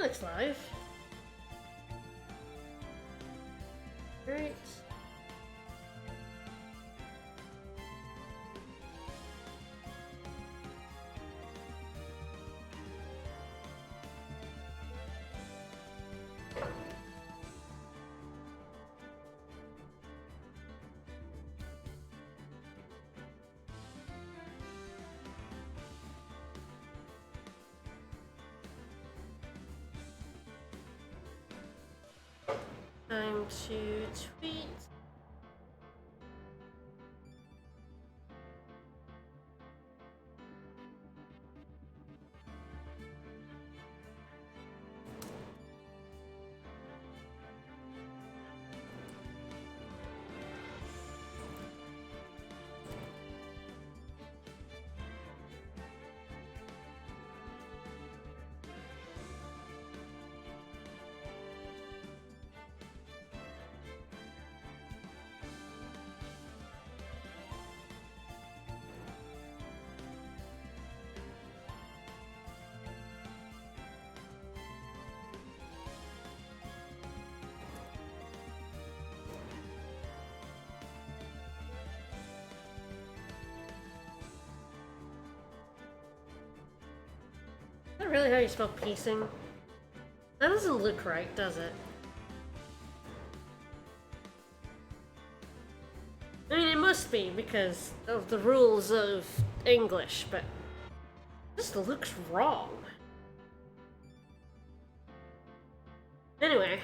Looks live. Right. Time to tweet. Is that really how you spell piecing? That doesn't look right, does it? I mean, it must be because of the rules of English, but it just looks wrong. Anyway.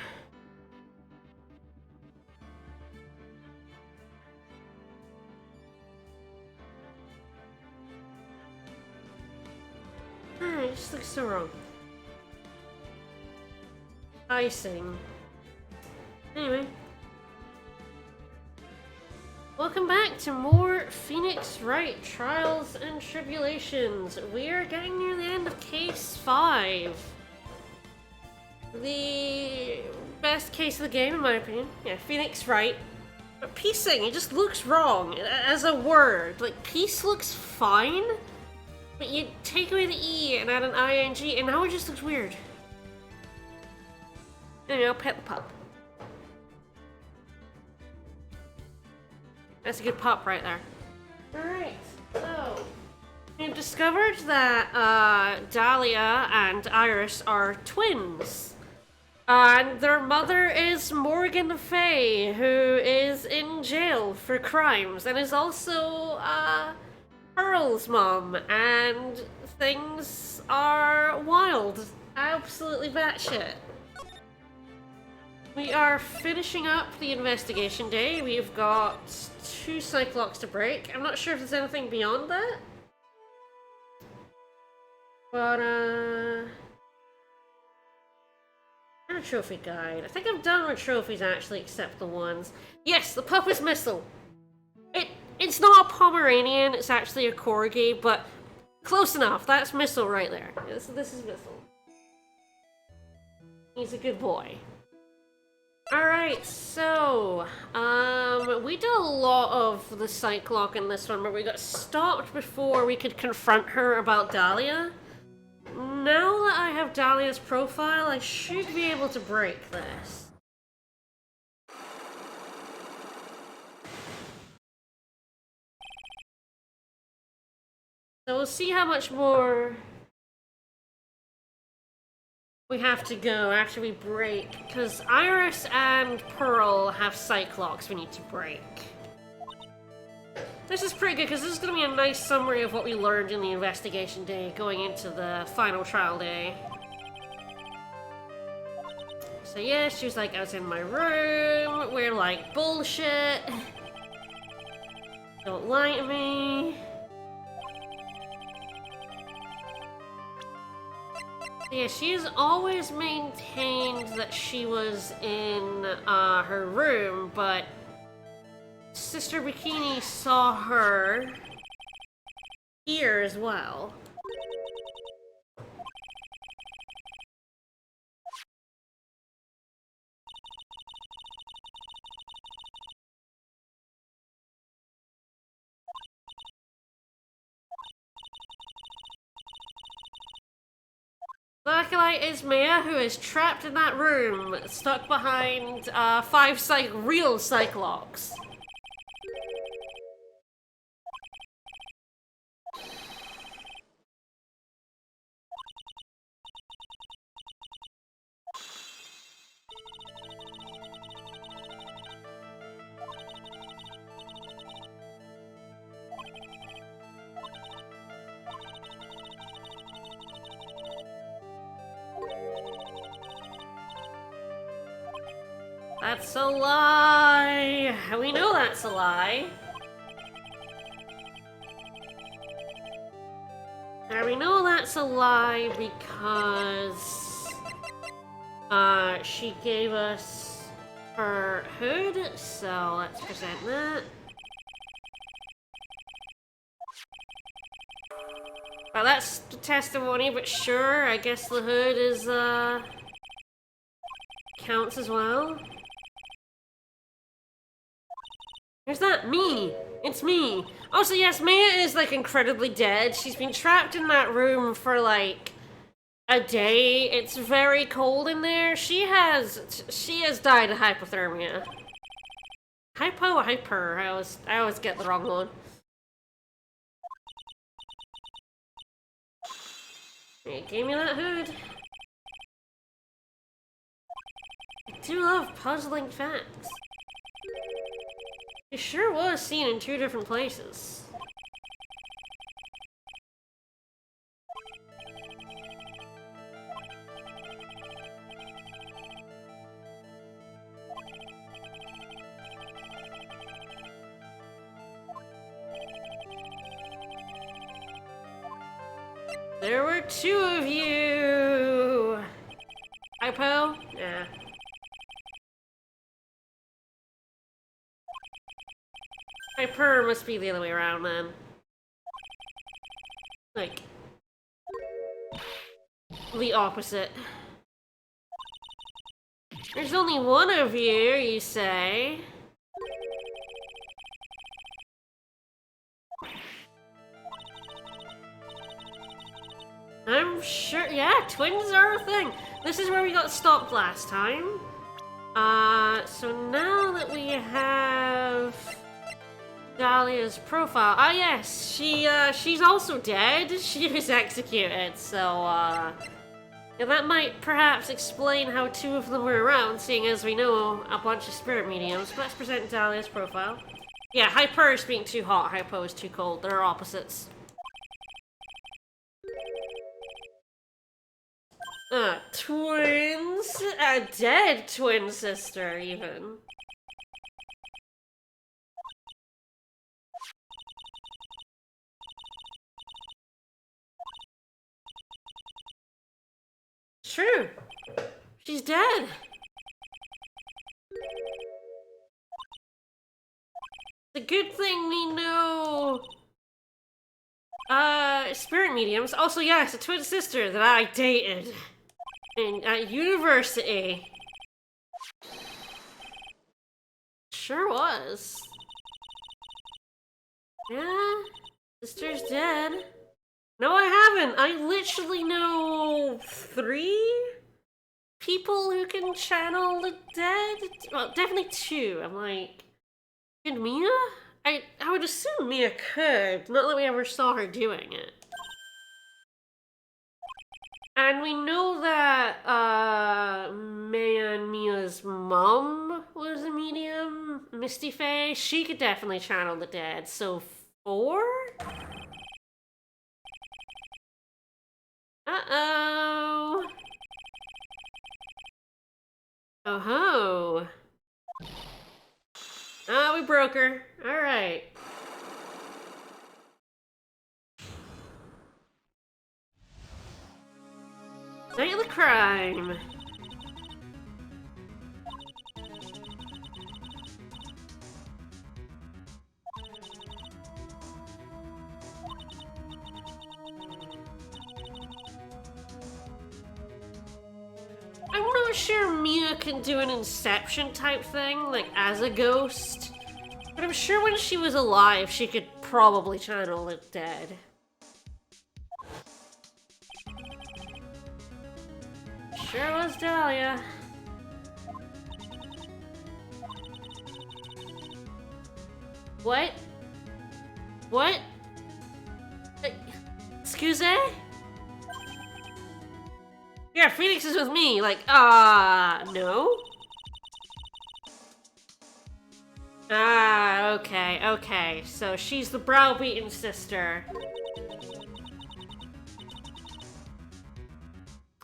It just looks so wrong. Icing. Anyway. Welcome back to more Phoenix Wright Trials and Tribulations. We are getting near the end of Case 5. The best case of the game, in my opinion. Yeah, Phoenix Wright. But piecing, it just looks wrong as a word. Like, piece looks fine, but you take away the E and add an ing, and now it just looks weird. Anyway, I'll pet the pup. That's a good pup right there. Alright, so we've discovered that Dahlia and Iris are twins. And their mother is Morgan Fay, who is in jail for crimes and is also Pearl's mom. And things are wild. Absolutely batshit. We are finishing up the investigation day. We've got 2 Psyche-locks to break. I'm not sure if there's anything beyond that. But, and a trophy guide. I think I'm done with trophies, actually, except the ones. Yes, the pup is Missile. It's not a Pomeranian, it's actually a Corgi, but close enough. That's Missile right there. This is Missile. He's a good boy. Alright, so, we did a lot of the Psyche-lock in this one, but we got stopped before we could confront her about Dahlia. Now that I have Dahlia's profile, I should be able to break this. So we'll see how much more we have to go after we break, because Iris and Pearl have Psyche-locks we need to break. This is pretty good, because this is going to be a nice summary of what we learned in the investigation day going into the final trial day. So yeah, she was like, I was in my room, we're like, bullshit. Don't lie to me. Yeah, she's always maintained that she was in her room, but Sister Bikini saw her here as well. Acolyte is Maya, who is trapped in that room, stuck behind 5 real Psyche-locks. That's a lie! We know that's a lie. And we know that's a lie because she gave us her hood, so let's present that. Well, that's the testimony, but sure, I guess the hood is counts as well. There's that, me! It's me! Oh, so yes, Maya is, like, incredibly dead. She's been trapped in that room for, like, a day. It's very cold in there. She has died of hypothermia. Hypo or hyper? I always get the wrong one. Hey, gave me that hood. I do love puzzling facts. It sure was seen in 2 different places. There were 2 of you! Hypo? Nah. Hyper must be the other way around, then. Like, the opposite. There's only 1 of you, you say? I'm sure, yeah, twins are a thing. This is where we got stopped last time. So now that we have Dahlia's profile. Ah, yes, she's also dead. She was executed, so, yeah, that might perhaps explain how 2 of them were around, seeing as we know a bunch of spirit mediums. Let's present Dahlia's profile. Yeah, Hyper is being too hot, Hypo is too cold. They're opposites. Twins? A dead twin sister, even. True. She's dead. The good thing we know spirit mediums. Also, yes, a twin sister that I dated at university. Sure was. Yeah, sister's dead. No, I haven't. I literally know 3 people who can channel the dead. Well, definitely 2. I'm like, could Mia? I would assume Mia could. Not that we ever saw her doing it. And we know that Maya and Mia's mom was a medium, Misty Faye. She could definitely channel the dead. So 4? Uh-oh. Oh-ho. Oh, we broke her. Alright. Night of the crime. I'm not sure Mia can do an Inception type thing, like as a ghost. But I'm sure when she was alive, she could probably channel the dead. Sure was Dahlia. What? What? Excuse me? Yeah, Phoenix is with me. Like, no? Ah, okay, okay. So she's the browbeaten sister.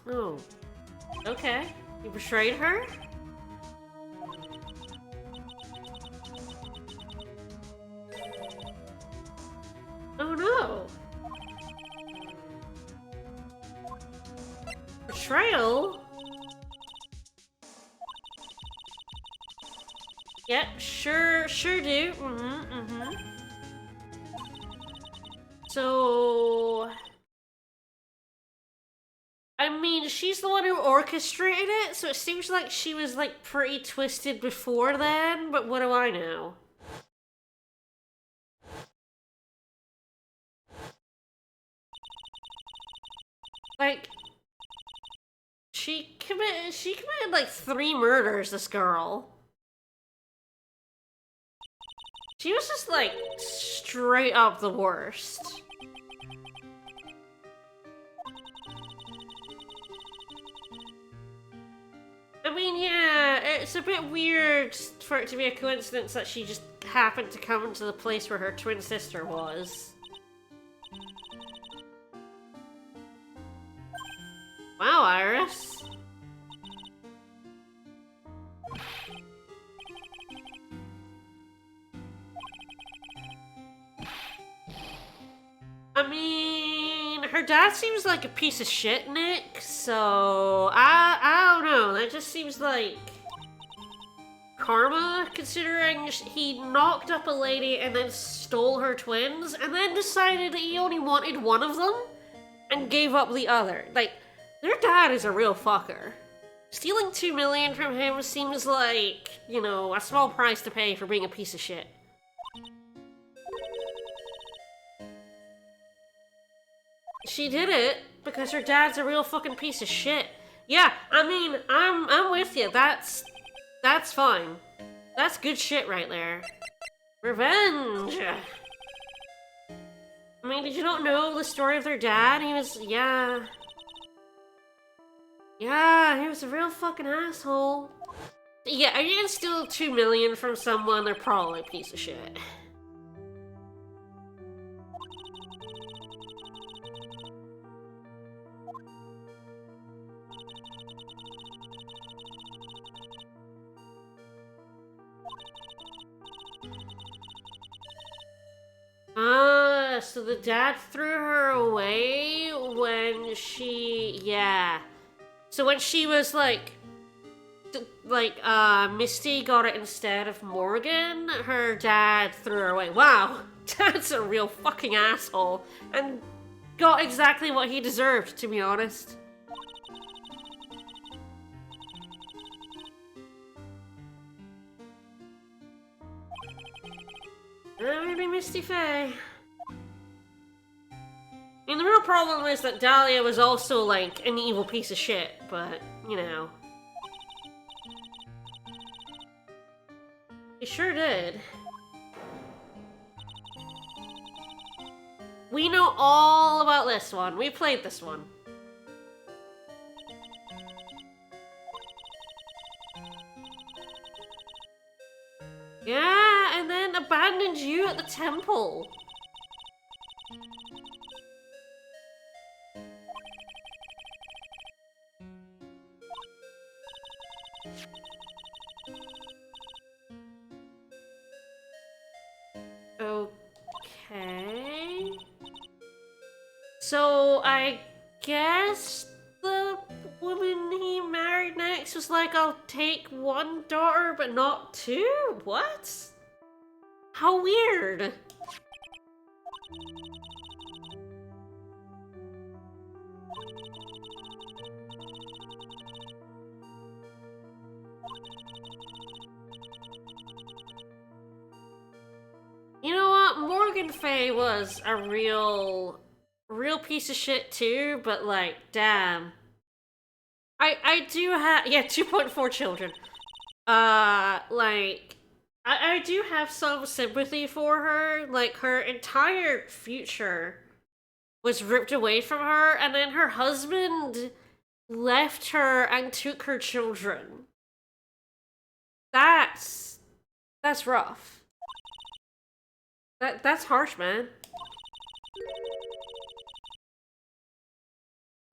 Oh. Okay. You betrayed her? Oh no. Betrayal? Yep, sure do. So... I mean, she's the one who orchestrated it, so it seems like she was, like, pretty twisted before then, but what do I know? Like... She committed, like, 3 murders, this girl. She was just, like, straight up the worst. I mean, yeah, it's a bit weird for it to be a coincidence that she just happened to come into the place where her twin sister was. Wow, Iris. I mean, her dad seems like a piece of shit, Nick, so I don't know, that just seems like karma, considering he knocked up a lady and then stole her twins, and then decided that he only wanted one of them, and gave up the other. Like, their dad is a real fucker. Stealing 2 million from him seems like, you know, a small price to pay for being a piece of shit. She did it because her dad's a real fucking piece of shit. Yeah, I mean, I'm with you. That's fine. That's good shit right there. Revenge. I mean, did you not know the story of their dad? He was, yeah, he was a real fucking asshole. Yeah, are you gonna steal 2 million from someone? They're probably a piece of shit. So the dad threw her away when she, yeah. So when she was like, Misty got it instead of Morgan, her dad threw her away. Wow, Dad's a real fucking asshole. And got exactly what he deserved, to be honest. Maybe Misty Faye. I mean, the real problem is that Dahlia was also, like, an evil piece of shit, but, you know. He sure did. We know all about this one. We played this one. Yeah, and then abandoned you at the temple. Okay. So I guess the woman he married next was like, I'll take 1 daughter but not 2? What? How weird. You know what? Morgan Faye was a real piece of shit too, but like, damn. I do have, yeah, 2.4 children. Like, I do have some sympathy for her. Like, her entire future was ripped away from her, and then her husband left her and took her children. That's rough. That's harsh, man.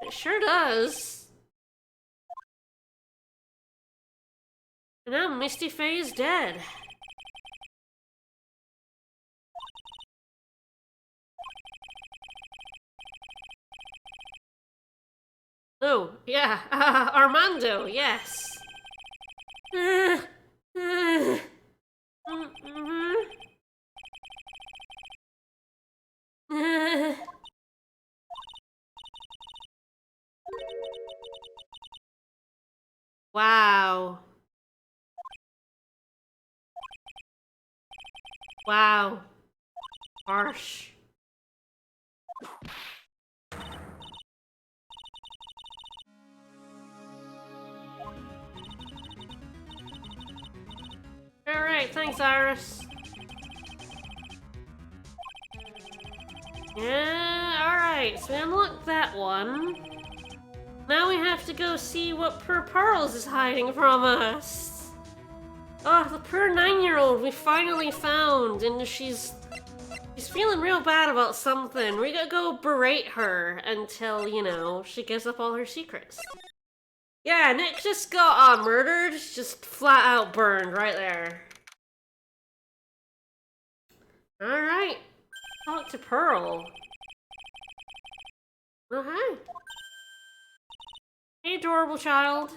It sure does. And now Misty Faye's dead. Oh, yeah, Armando, yes. Wow. Wow. Harsh. Alright, thanks, Iris. Yeah, alright, so we unlocked that one. Now we have to go see what poor Pearls is hiding from us. Oh, the poor 9-year-old we finally found, and she's feeling real bad about something. We gotta go berate her until, you know, she gives up all her secrets. Yeah, Nick just got murdered, just flat out burned right there. Alright, talk to Pearl. Oh, hi. Hey, adorable child.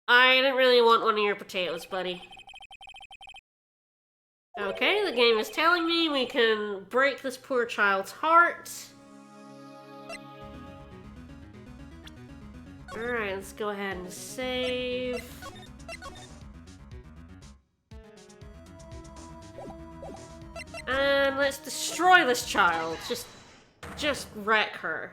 I didn't really want one of your potatoes, buddy. Okay, the game is telling me we can break this poor child's heart. Alright, let's go ahead and save. And let's destroy this child. Just wreck her.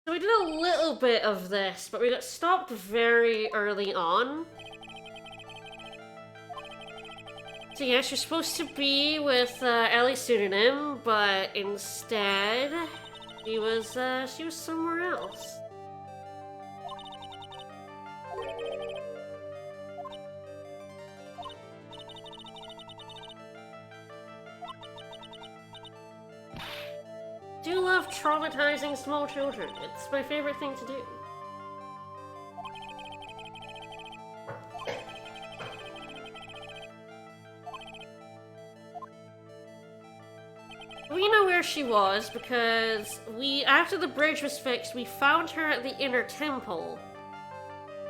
So we did a little bit of this, but we got stopped very early on. So yes, you're supposed to be with Ellie's pseudonym, but instead, she was somewhere else. I do love traumatizing small children. It's my favorite thing to do. We know where she was because after the bridge was fixed, we found her at the inner temple.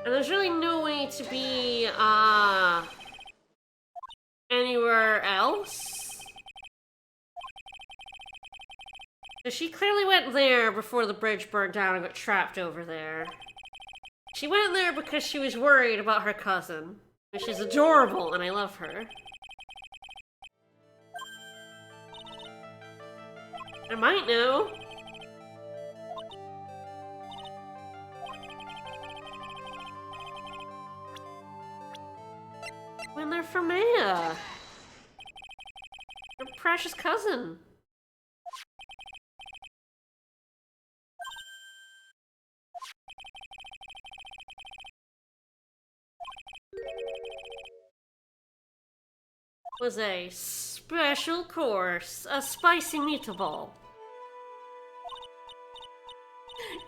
And there's really no way to be, anywhere else. So she clearly went there before the bridge burned down and got trapped over there. She went there because she was worried about her cousin, which is adorable, and I love her. I might know. When they're from Maya. Her precious cousin. Was a special course, a spicy meatball.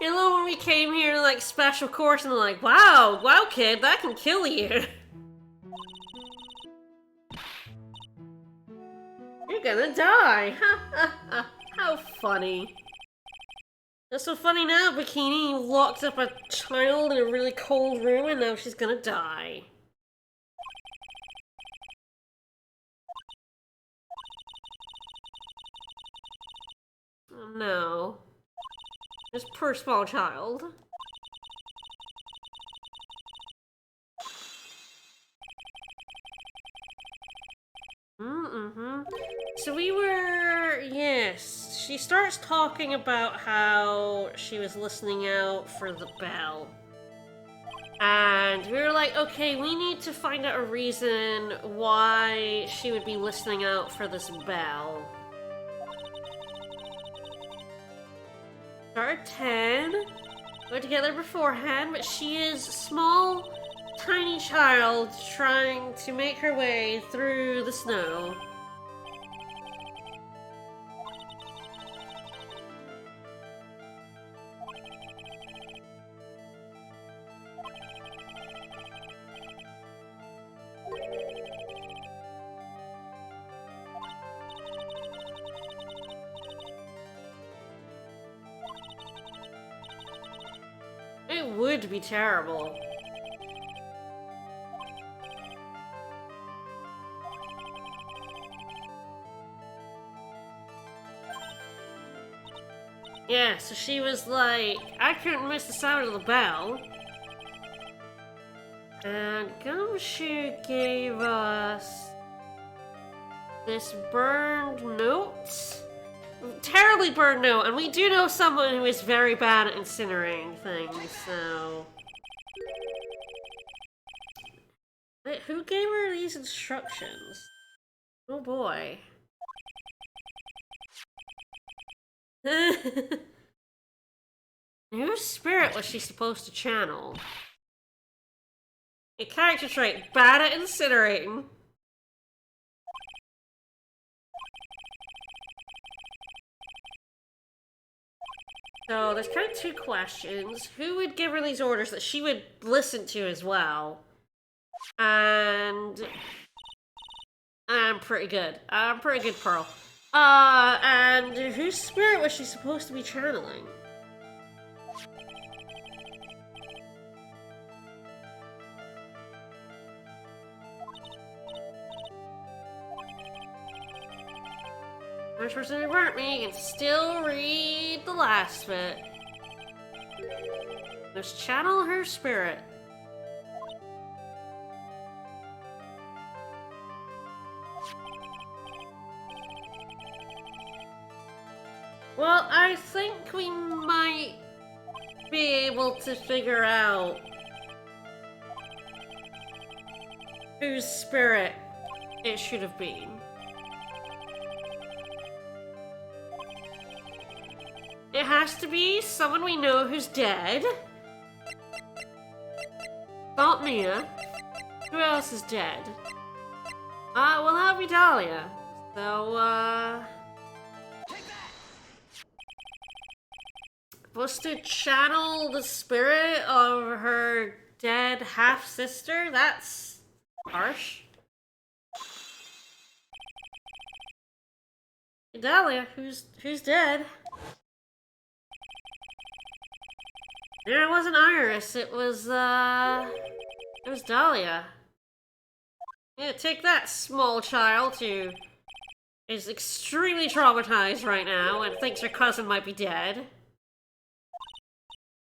You know when we came here like special course and they're like, wow kid, that can kill you. You're gonna die. How funny. That's so funny now, Bikini. You locked up a child in a really cold room and now she's gonna die. Oh no. This poor small child. starts talking about how she was listening out for the bell. And we were like, okay, we need to find out a reason why she would be listening out for this bell. Start at 10. Went together beforehand, but she is a small, tiny child trying to make her way through the snow. It would be terrible. Yeah, so she was like, I couldn't miss the sound of the bell. And Gumshoe gave us this burned note. Terribly burned note, and we do know someone who is very bad at incinerating things, so... Wait, who gave her these instructions? Oh boy. Whose spirit was she supposed to channel? A character trait, bad at incinerating. So there's kind of two questions. Who would give her these orders that she would listen to as well? And I'm pretty good. I'm pretty good, Pearl. And whose spirit was she supposed to be channeling? First person who burnt me can still read the last bit. Let's channel her spirit. Well, I think we might be able to figure out whose spirit it should have been. It has to be someone we know who's dead. Not Mia. Who else is dead? Well, that would be Dahlia. So, supposed to channel the spirit of her dead half-sister? That's harsh. Dahlia, who's dead? Yeah, it wasn't Iris, it was Dahlia. Yeah, take that, small child who is extremely traumatized right now and thinks her cousin might be dead.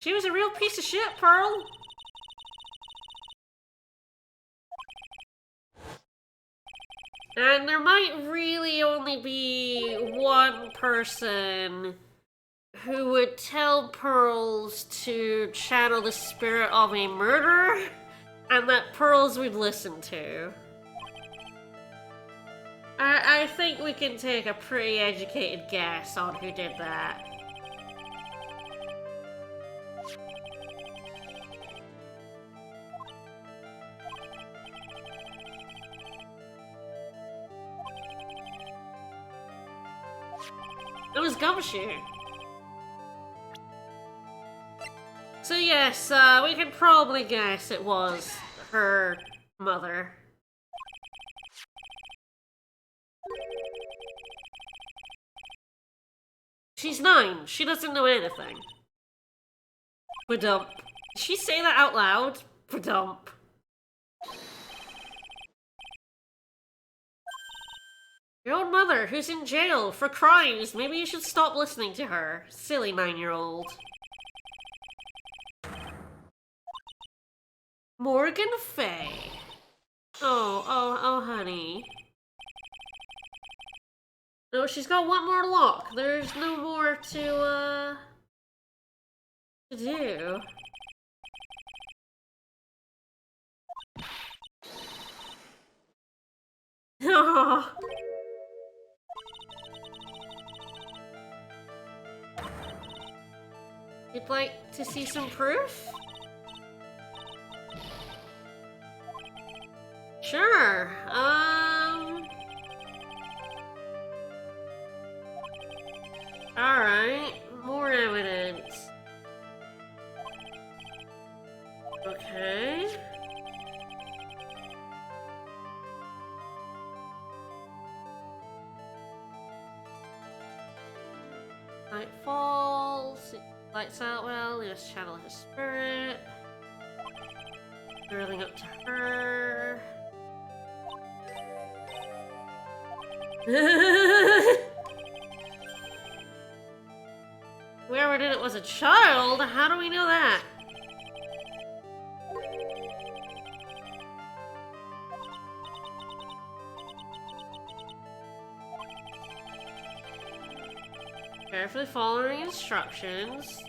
She was a real piece of shit, Pearl. And there might really only be one person who would tell Pearls to channel the spirit of a murderer, and that Pearls would listen to. I think we can take a pretty educated guess on who did that. It was Gumshoe. So yes, we can probably guess it was her mother. She's 9. She doesn't know anything. Badump. Did she say that out loud? Badump. Your own mother, who's in jail for crimes. Maybe you should stop listening to her. Silly 9-year-old. Morgan Fay. Oh, honey. No, she's got one more lock. There's no more to do. Aw. You'd like to see some proof? Sure. Alright. More evidence. Okay. Night falls. Lights out well. Let's channel his spirit. Drilling up to her. Whoever did it was a child? How do we know that? Carefully following instructions.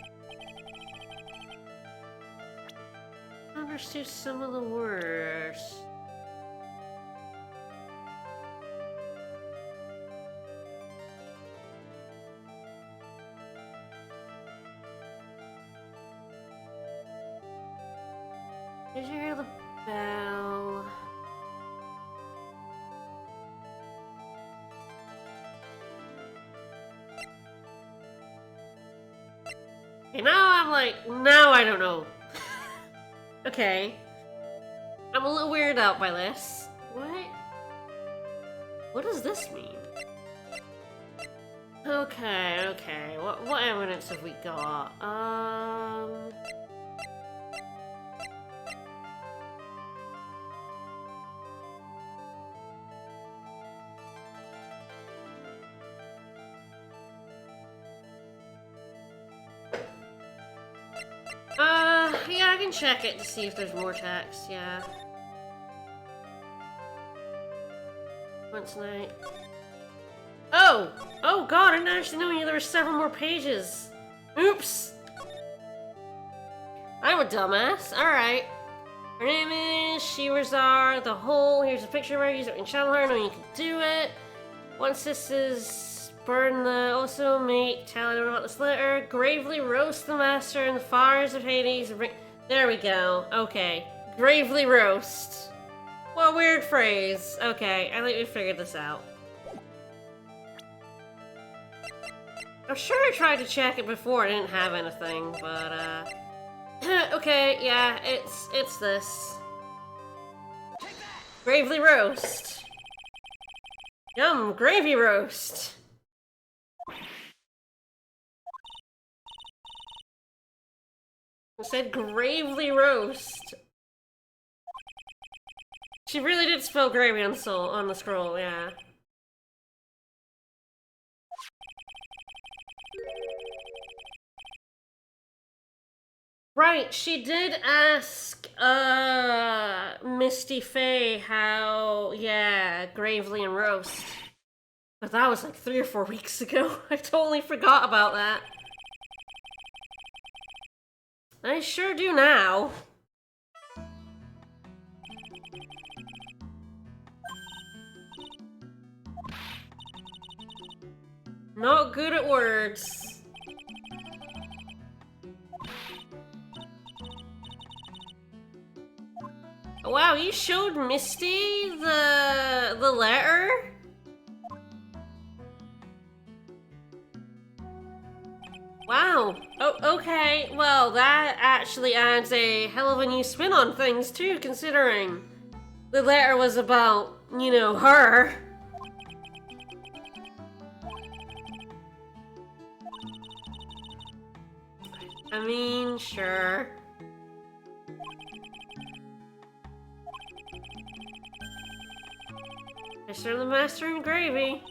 Understood some of the words. Did you hear the bell? Okay, now I don't know. Okay. I'm a little weirded out by this. What? What does this mean? Okay. What evidence have we got? Yeah, I can check it to see if there's more text, yeah. Once night. Oh! Oh god, I didn't actually know there were several more pages. Oops! I'm a dumbass. Alright. Her name is Shirazar the Whole. Here's a picture of her. Use it in channel her. I know you can do it. Once this is burn the also make tell anyone about this letter. Gravely roast the master in the fires of Hades and bring. There we go. Okay. Gravely roast. What a weird phrase. Okay, I think we figured this out. I'm sure I tried to check it before. I didn't have anything, but okay, yeah, it's this. Gravely roast. Yum, gravy roast. It said gravely roast. She really did spell gravy on the scroll, yeah. Right, she did ask, Misty Faye how, yeah, gravely and roast. But that was like 3 or 4 weeks ago. I totally forgot about that. I sure do now. Not good at words. Wow, you showed Misty the letter? Wow. Oh, okay. Well, that actually adds a hell of a new spin on things, too, considering the letter was about, you know, her. I mean, sure. I serve the master in gravy.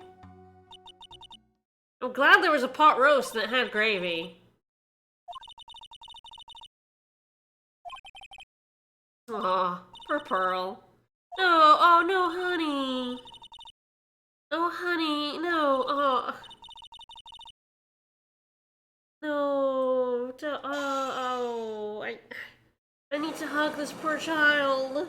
I'm glad there was a pot roast that had gravy. Aw, poor Pearl. Oh no, honey. Oh, honey, no. Oh, no. I need to hug this poor child.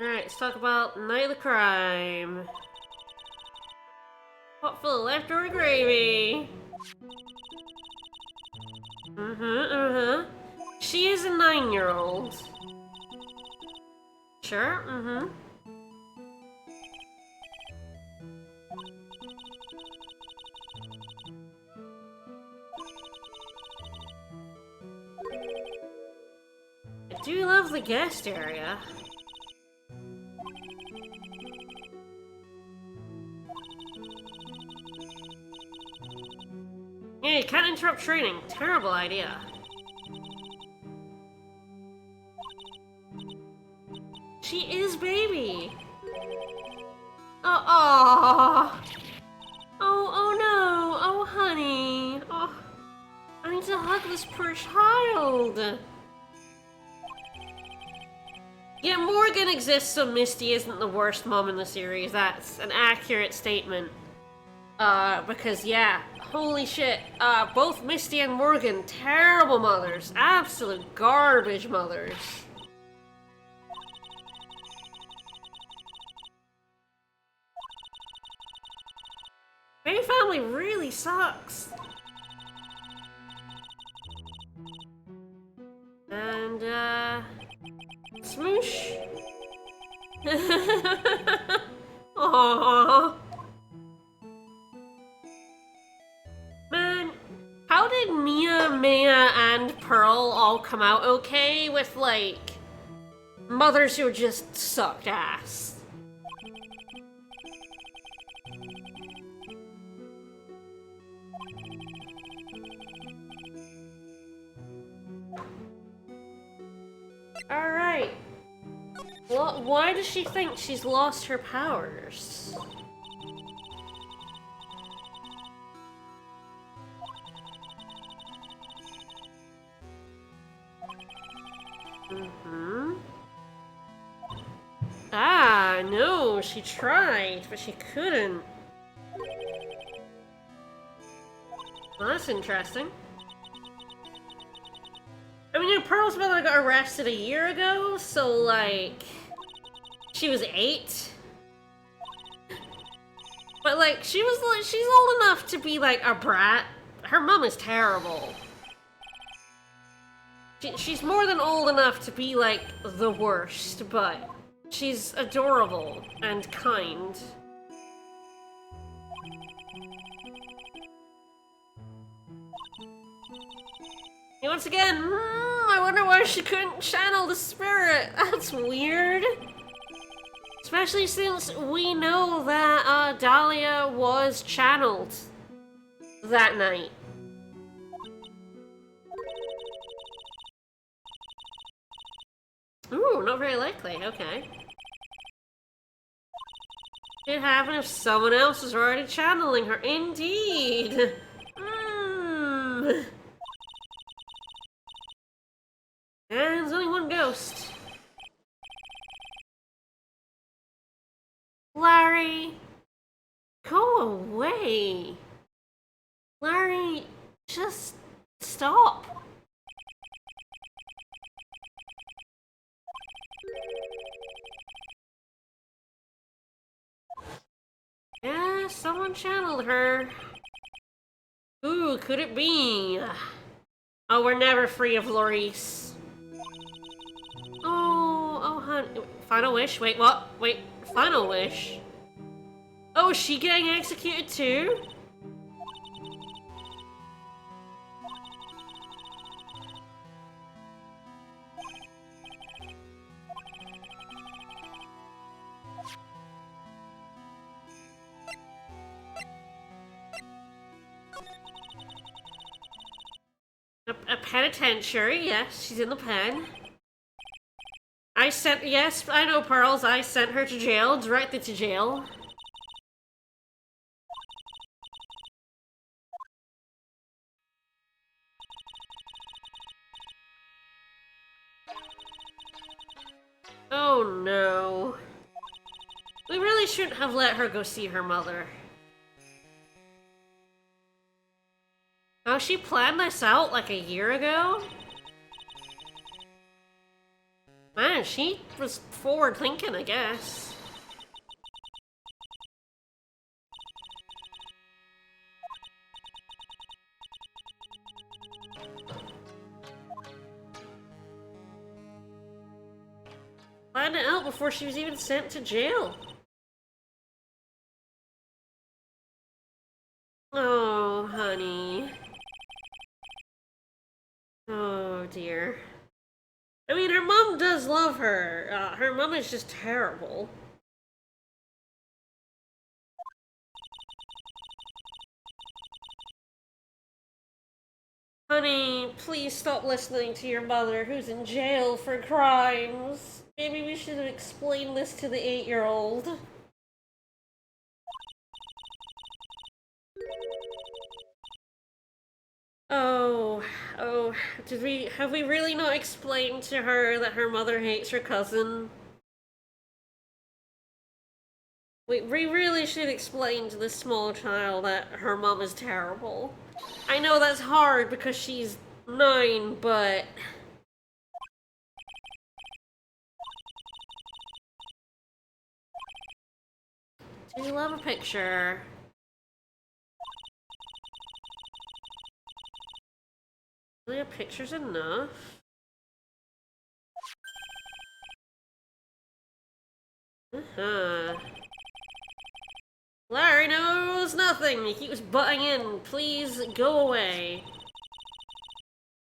Alright, let's talk about Night of the Crime. Pot full of leftover gravy. She is a 9-year-old. Sure, I do love the guest area. Yeah, you can't interrupt training. Terrible idea. She is baby. Oh, oh no. Oh, honey. Oh, I need to hug this poor child. Yeah, Morgan exists, so Misty isn't the worst mom in the series. That's an accurate statement. Because yeah, holy shit. Both Misty and Morgan, terrible mothers. Absolute garbage mothers. Faye family really sucks. And, smoosh. Aww. Man, how did Mia, Maya, and Pearl all come out okay with, like, mothers who just sucked ass? Alright. Well, why does she think she's lost her powers? Ah, no, she tried, but she couldn't. Well, that's interesting. I mean, Pearl's mother got arrested a year ago, so, like, she was 8. But, like, she's old enough to be, like, a brat. Her mom is terrible. She's more than old enough to be, like, the worst, but she's adorable and kind. And once again, I wonder why she couldn't channel the spirit. That's weird. Especially since we know that Dahlia was channeled that night. Ooh, not very likely. Okay. It'd happen if someone else was already channeling her. Indeed. And there's only one ghost. Larry, go away. Larry, just stop. Yeah, someone channeled her. Ooh, could it be? Oh, we're never free of Lorice. Oh, honey. Final wish? Wait, what? Wait, final wish? Oh, is she getting executed too? A penitentiary, yes, she's in the pen. Yes, I know Pearls, I sent her to jail, directly to jail. Oh no. We really shouldn't have let her go see her mother. Oh, she planned this out like a year ago? Man, she was forward thinking, I guess. Planned it out before she was even sent to jail. Oh, honey. Oh, dear. I mean, her mom does love her. Her mom is just terrible. Honey, please stop listening to your mother who's in jail for crimes. Maybe we should explain this to the 8-year-old. Oh, oh, have we really not explained to her that her mother hates her cousin? We really should explain to this small child that her mom is terrible. I know that's hard because she's 9, but... Do you love a picture? Really, a picture's enough? Uh-huh. Larry knows nothing. He keeps butting in. Please go away.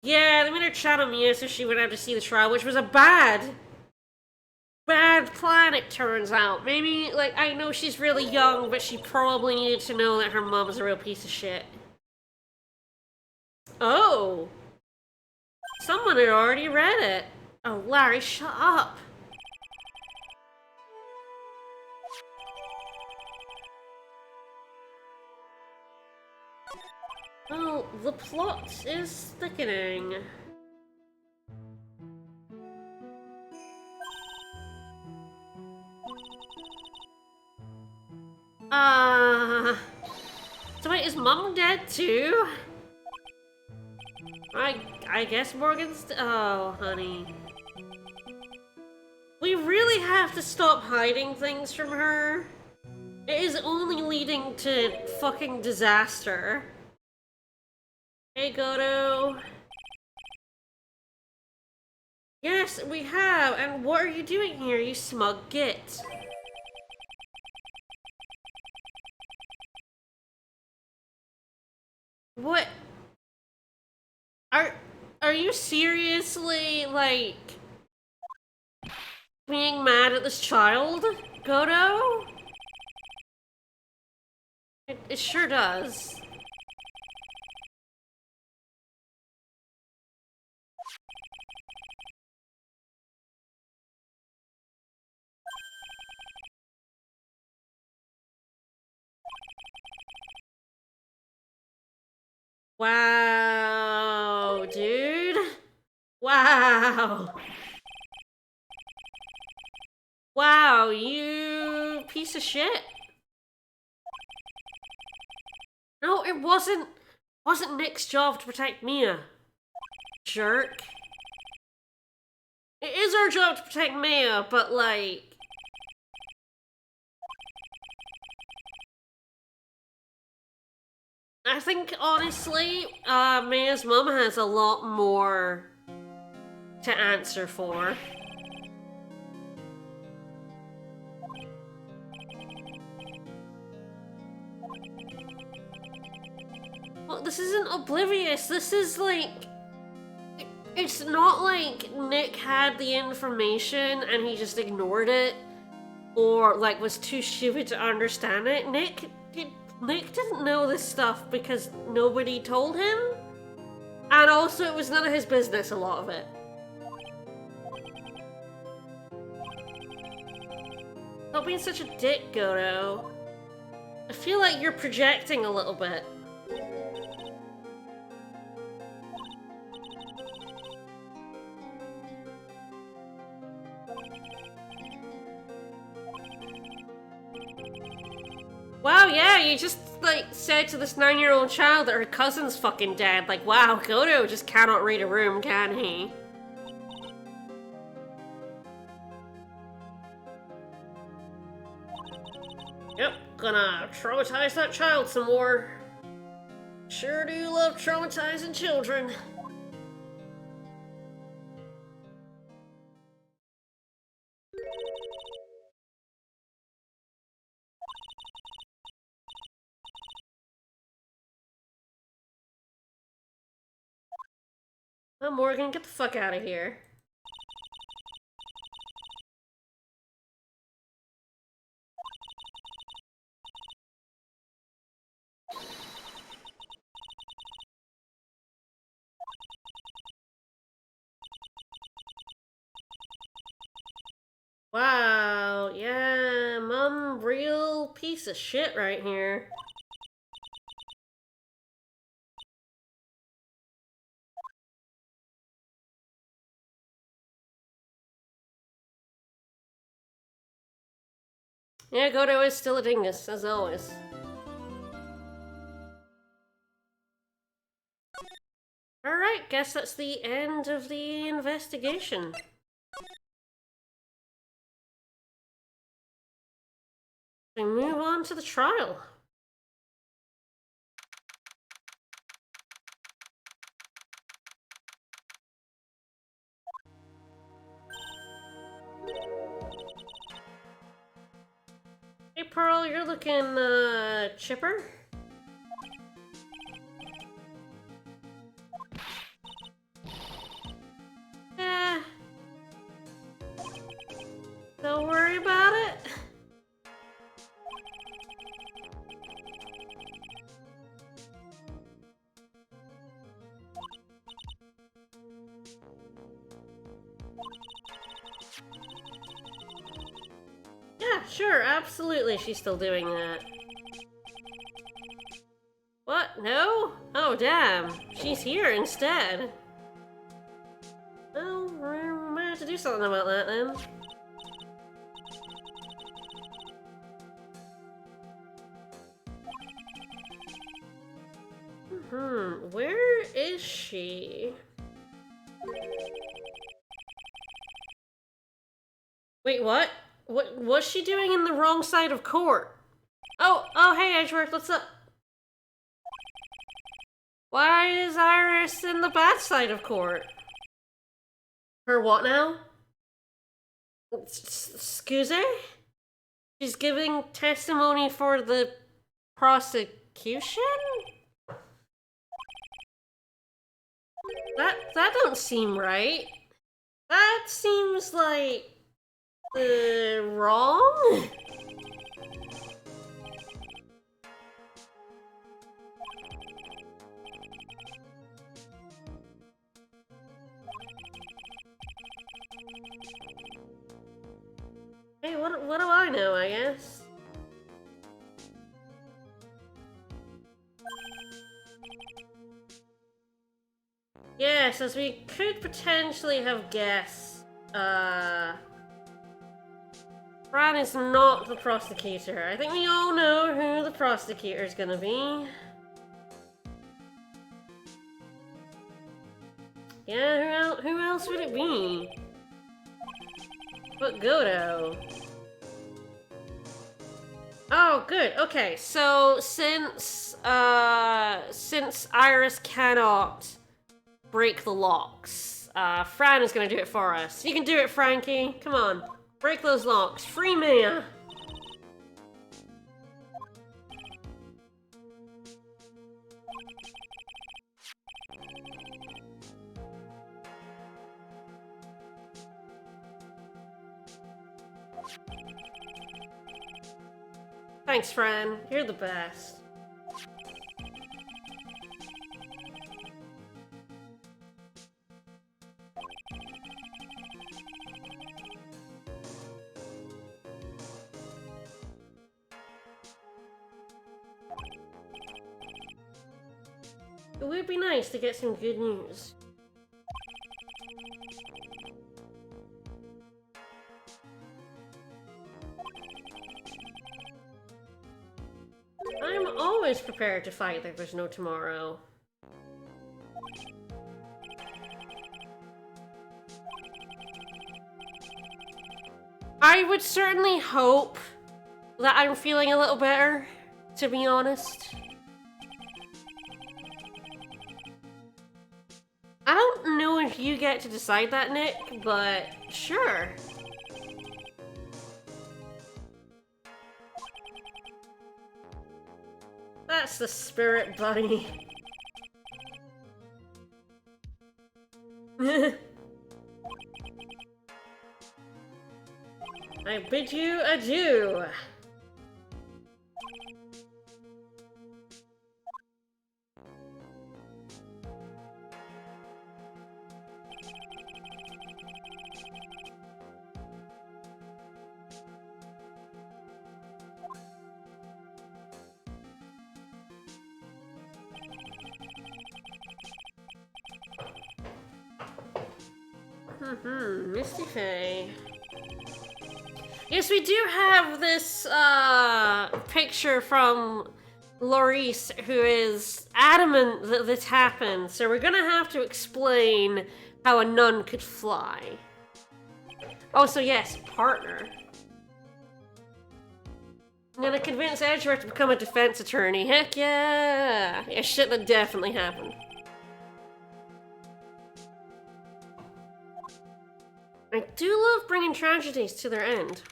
Yeah, they made her chat on Mia so she went out to see the trial, which was a bad plan, it turns out. Maybe, like, I know she's really young, but she probably needed to know that her mom is a real piece of shit. Oh. Someone had already read it. Oh, Larry, shut up. Well, the plot is thickening. So wait, is Mom dead too? I guess Morgan's... Oh, honey. We really have to stop hiding things from her. It is only leading to fucking disaster. Hey, Goto. Yes, we have. And what are you doing here, you smug git? What? Are you seriously, like, being mad at this child, Goto? It sure does. Wow, dude. Wow. Wow, you piece of shit. No, it wasn't Nick's job to protect Mia. Jerk. It is our job to protect Mia, but like... I think, honestly, Mia's mum has a lot more to answer for. Well, this isn't oblivious. This is like... It's not like Nick had the information and he just ignored it. Or, like, was too stupid to understand it. Nick didn't know this stuff because nobody told him. And also, it was none of his business, a lot of it. Stop being such a dick, Goto. I feel like you're projecting a little bit. Wow, yeah, you just, like, said to this 9-year-old child that her cousin's fucking dead. Like, wow, Godo just cannot read a room, can he? Yep, gonna traumatize that child some more. Sure do love traumatizing children. Oh, Morgan, get the fuck out of here. Wow, yeah, Mom, real piece of shit right here. Yeah, Godo is still a dingus, as always. Alright, guess that's the end of the investigation. We move on to the trial. Hey Pearl, you're looking, chipper? Eh. Don't worry about it. Yeah, sure, absolutely she's still doing that. What? No? Oh, damn. She's here instead. Well, we might have to do something about that then. Where is she? Wait, what? What was she doing in the wrong side of court? Oh, hey, Edgeworth, what's up? Why is Iris in the bad side of court? Her what now? Excuse me? She's giving testimony for the prosecution? That don't seem right. That seems like wrong? Hey, what do I know, I guess? Yes, as we could potentially have guessed, Fran is not the prosecutor. I think we all know who the prosecutor is gonna be. Yeah, who else would it be? But Godo. Oh, good. Okay, so since Iris cannot break the locks, Fran is gonna do it for us. You can do it, Frankie. Come on, break those locks. Free Mia. Thanks, Fran. You're the best. It would be nice to get some good news. I'm always prepared to fight like there's no tomorrow. I would certainly hope that I'm feeling a little better, to be honest. I don't know if you get to decide that, Nick, but sure. That's the spirit, buddy. I bid you adieu. Misty Faye. Yes, we do have this picture from Laurice, who is adamant that this happened, so we're gonna have to explain how a nun could fly. Also, yes, partner. I'm gonna convince Edgeworth to become a defense attorney. Heck yeah! Yeah, shit that definitely happened. I do love bringing tragedies to their end.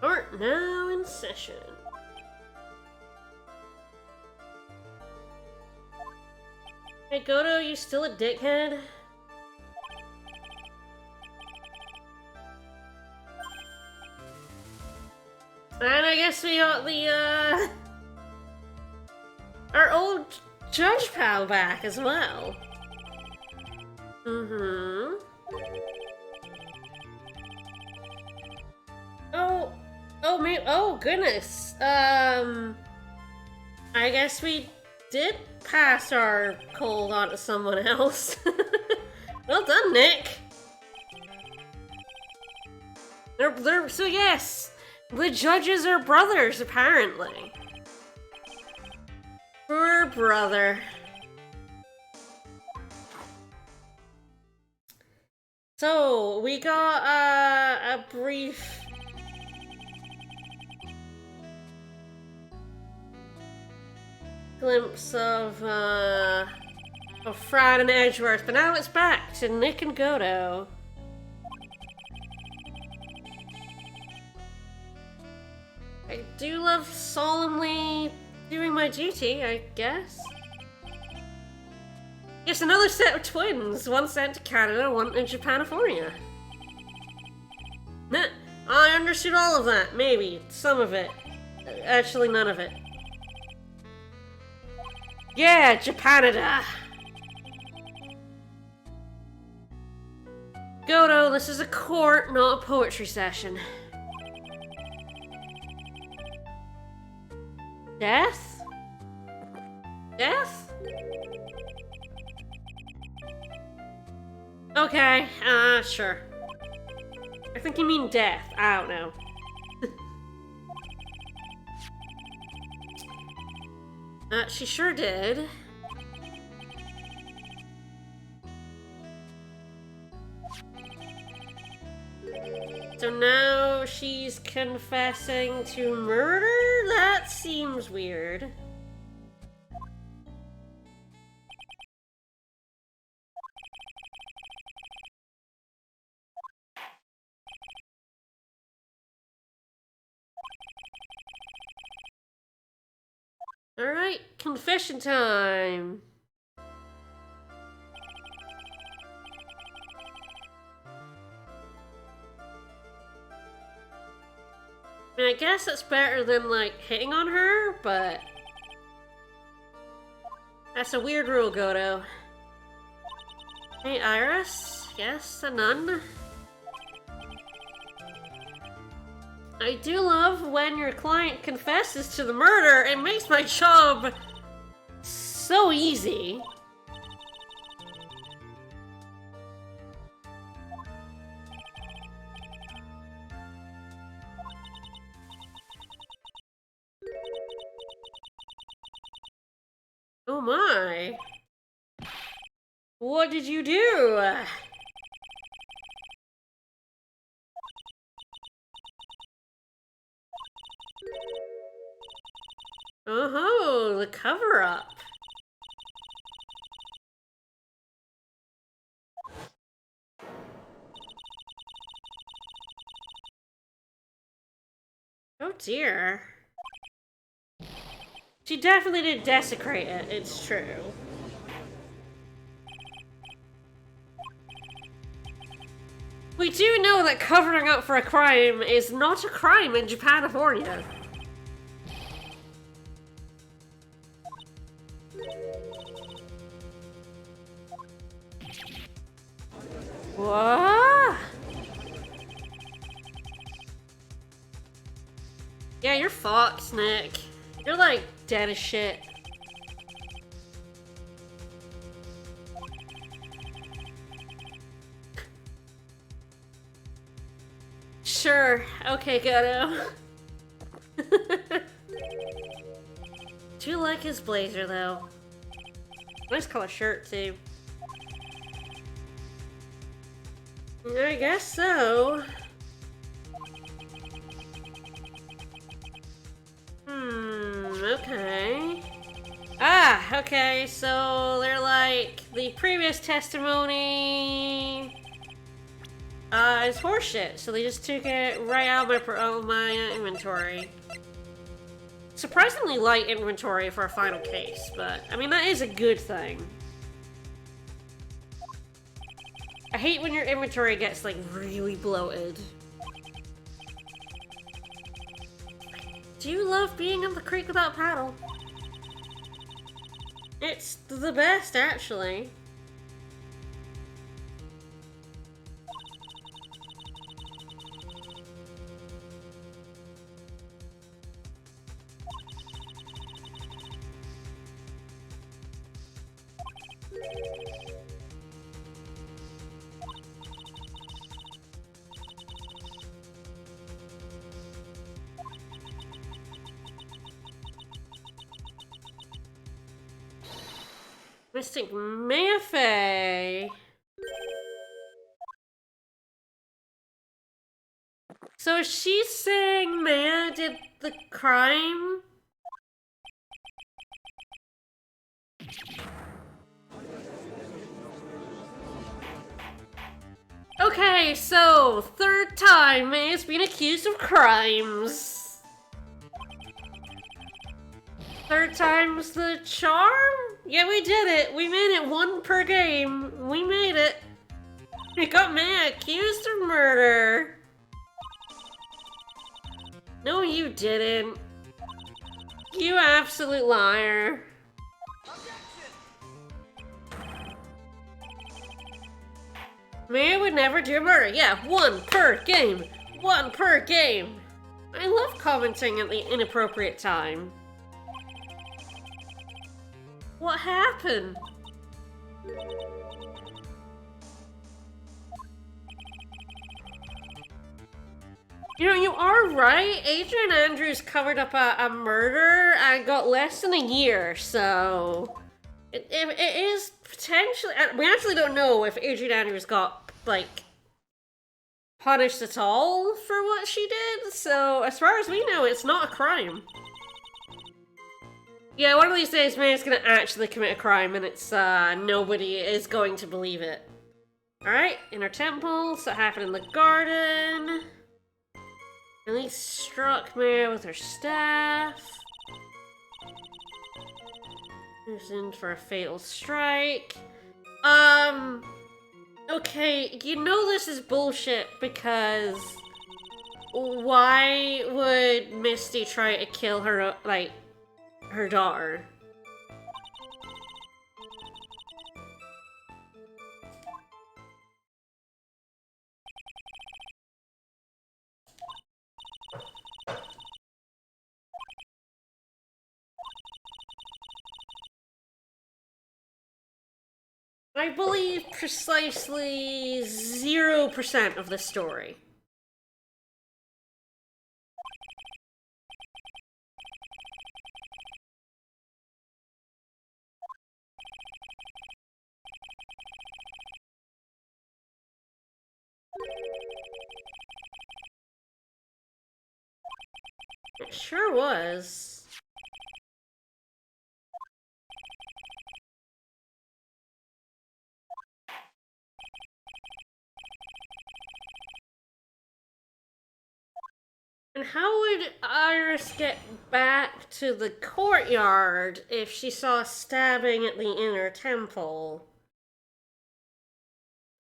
Court now in session. Hey Goto, you still a dickhead? And I guess we got the, our old judge pal back as well. Oh, oh goodness. I guess we did pass our cold on to someone else. Well done, Nick. So yes. The judges are brothers, apparently. Poor brother. So, we got a brief... glimpse of Fran and Edgeworth, but now it's back to Nick and Goto. I do love solemnly doing my duty, I guess. Yes, another set of twins. One sent to Canada, one to Japanifornia. Nah, I understood all of that. Maybe. Some of it. Actually, none of it. Yeah, Japanada! Goto, this is a court, not a poetry session. Death? Death? Okay, sure. I think you mean death. I don't know. She sure did. So now she's confessing to murder? That seems weird. Alright, confession time. I mean, I guess it's better than, like, hitting on her, but... that's a weird rule, Goto. Hey, Iris? Yes, a nun? I do love when your client confesses to the murder. It makes my job so easy. Oh my. What did you do? Oh, the cover-up. Oh dear. She definitely did desecrate it, it's true. We do know that covering up for a crime is not a crime in Japanifornia. What? Yeah, you're fucked, Nick. You're like dead as shit. Sure. Okay, Gato. Do you like his blazer, though? Nice color shirt, too. I guess so. Okay. Ah, okay, so they're like, the previous testimony is horseshit, so they just took it right out of my inventory. Surprisingly light inventory for a final case, but, I mean, that is a good thing. I hate when your inventory gets, like, really bloated. Do you love being on the creek without paddle? It's the best, actually. Mystic Mayfair. So is she saying Maya did the crime? Okay, so third time Maya's been accused of crimes. Third time's the charm? Yeah, we did it. We made it one per game. We made it. We got Maya accused of murder. No, you didn't. You absolute liar. Maya would never do a murder. Yeah, one per game. One per game. I love commenting at the inappropriate time. What happened? You know, you are right. Adrian Andrews covered up a murder and got less than a year, so... It is potentially... We actually don't know if Adrian Andrews got, like, punished at all for what she did, so as far as we know, it's not a crime. Yeah, one of these days, May's gonna actually commit a crime, and it's, nobody is going to believe it. Alright, inner temple, so it happened in the garden. Elise struck Maya with her staff. Moves in for a fatal strike. Okay, you know this is bullshit because why would Misty try to kill her, like, her daughter? I believe precisely 0% of the story. It sure was. And how would Iris get back to the courtyard if she saw stabbing at the inner temple?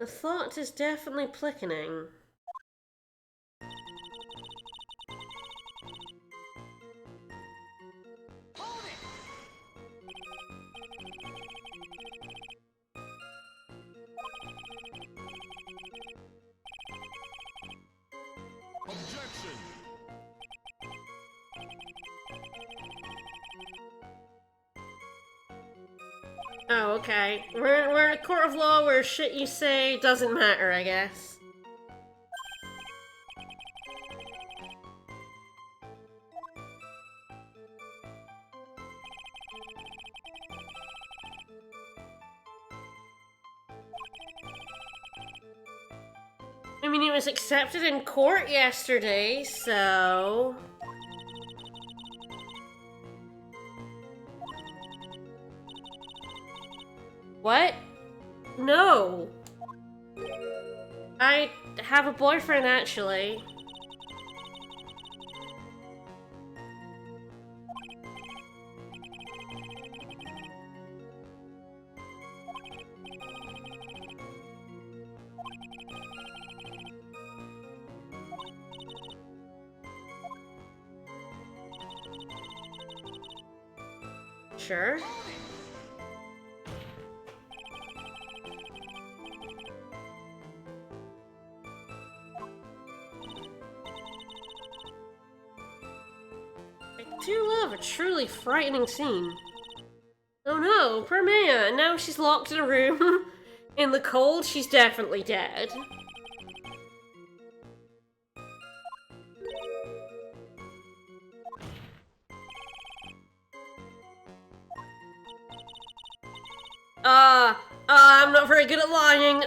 The thought is definitely plickening. Objection! Oh, okay. We're in a court of law where shit you say doesn't matter, I guess. I mean, it was accepted in court yesterday, so... What? No. I have a boyfriend, actually. Sure. I do love a truly frightening scene. Oh no, poor Maya. Now she's locked in a room. In the cold, she's definitely dead. I'm not very good at lying,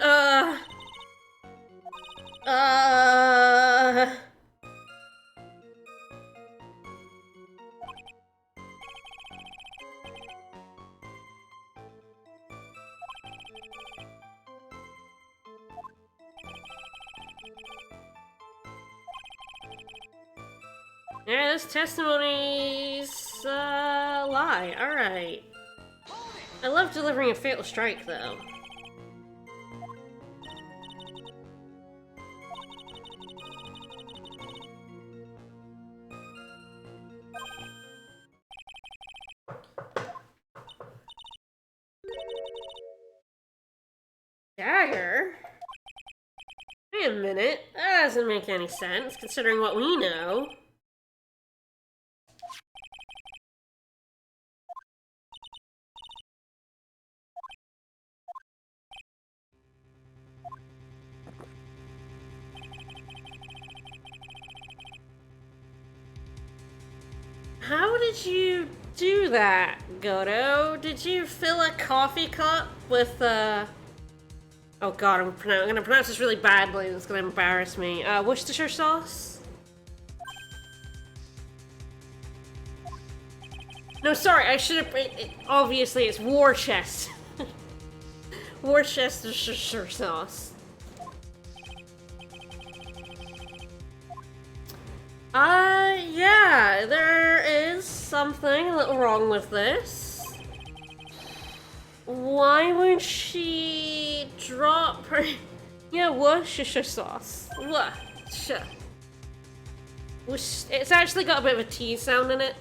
Yeah, this testimony's, lie. Alright. I love delivering a fatal strike, though. Dagger? Wait a minute. That doesn't make any sense, considering what we know. How did you do that, Goto? Did you fill a coffee cup with, oh god, I'm gonna pronounce this really badly. It's gonna embarrass me. Worcestershire sauce? No, sorry, I should have... obviously, it's Worcester. Worcestershire sauce. Yeah, there is something a little wrong with this. Why would she drop her... Yeah, Worcestershire sauce. Worcestershire. It's actually got a bit of a T sound in it.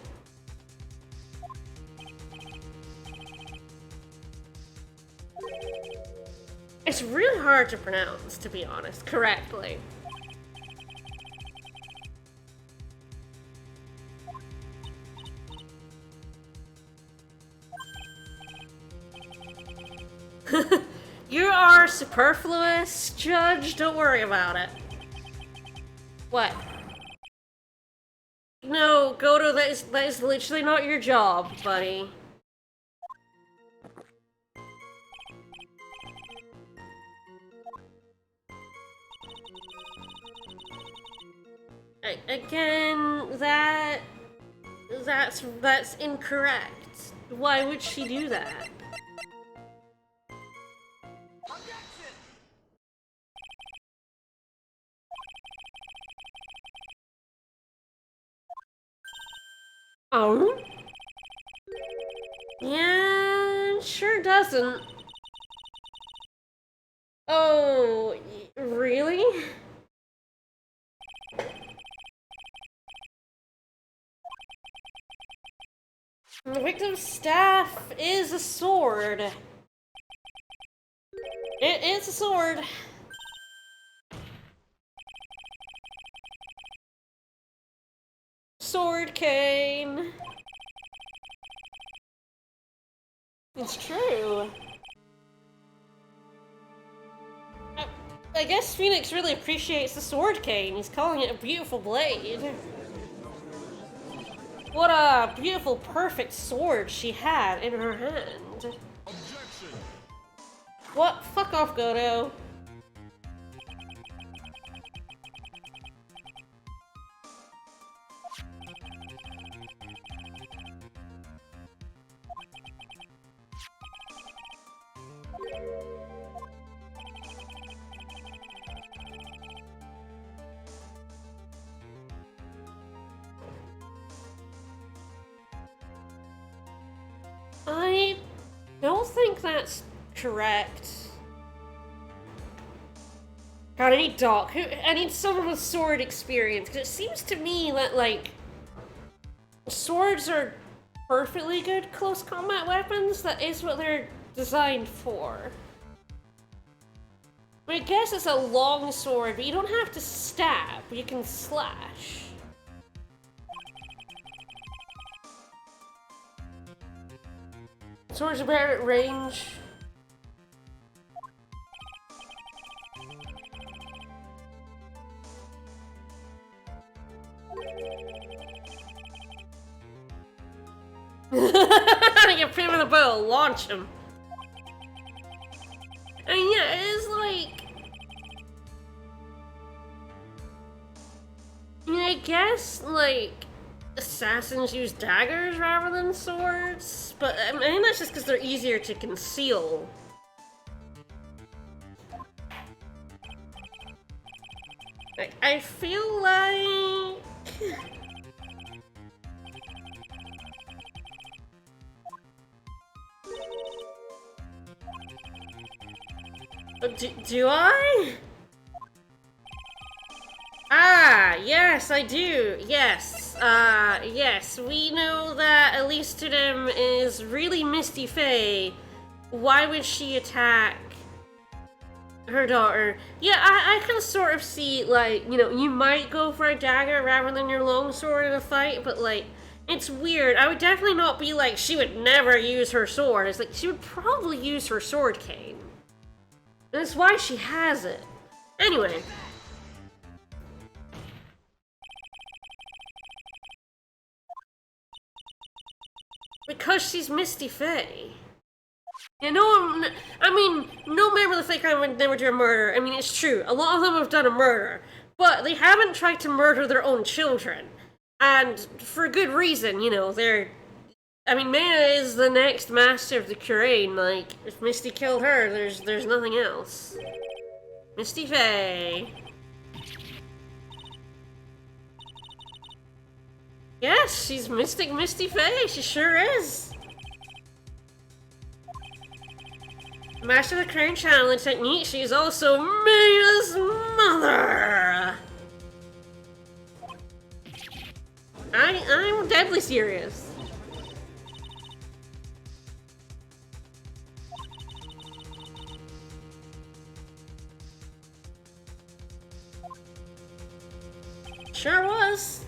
It's really hard to pronounce, to be honest, correctly. more superfluous, Judge? Don't worry about it. What? No, Goto, that is literally not your job, buddy. Again, that's incorrect. Why would she do that? Oh? Yeah, sure doesn't. Oh, really? The victim's staff is a sword. It's a sword. Sword cane. It's true. I guess Phoenix really appreciates the sword cane. He's calling it a beautiful blade. What a beautiful, perfect sword she had in her hand. Objection. What? Fuck off, Goto. I don't think that's correct. God, I need Doc. I need someone with sword experience, because it seems to me that, like, swords are perfectly good close combat weapons. That is what they're designed for. I mean, I guess it's a long sword, but you don't have to stab. You can slash. Swords are better at range. You put him in the bow, launch him. I mean, yeah, it is like... I mean, I guess, like, assassins use daggers rather than swords, but I mean, that's just because they're easier to conceal. Like, I feel like... Do I? Ah, yes, I do. Yes. Yes, we know that Elise Tudem is really Misty Faye. Why would she attack her daughter? Yeah, I can sort of see, like, you know, you might go for a dagger rather than your longsword in a fight, but, like, it's weird. I would definitely not be like, she would never use her sword. It's like, she would probably use her sword cane. And that's why she has it. Anyway. Because she's Misty Faye. You know, I mean, no member of the Fake Crime would never do a murder. I mean, it's true. A lot of them have done a murder. But they haven't tried to murder their own children. And for good reason, you know, they're... I mean, Maya is the next master of the Curain. Like, if Misty killed her, there's nothing else. Misty Faye. Yes, she's Mystic Misty Faye. She sure is. Master of the Crane Challenge technique. She's also Maya's mother. I'm deadly serious. Sure was.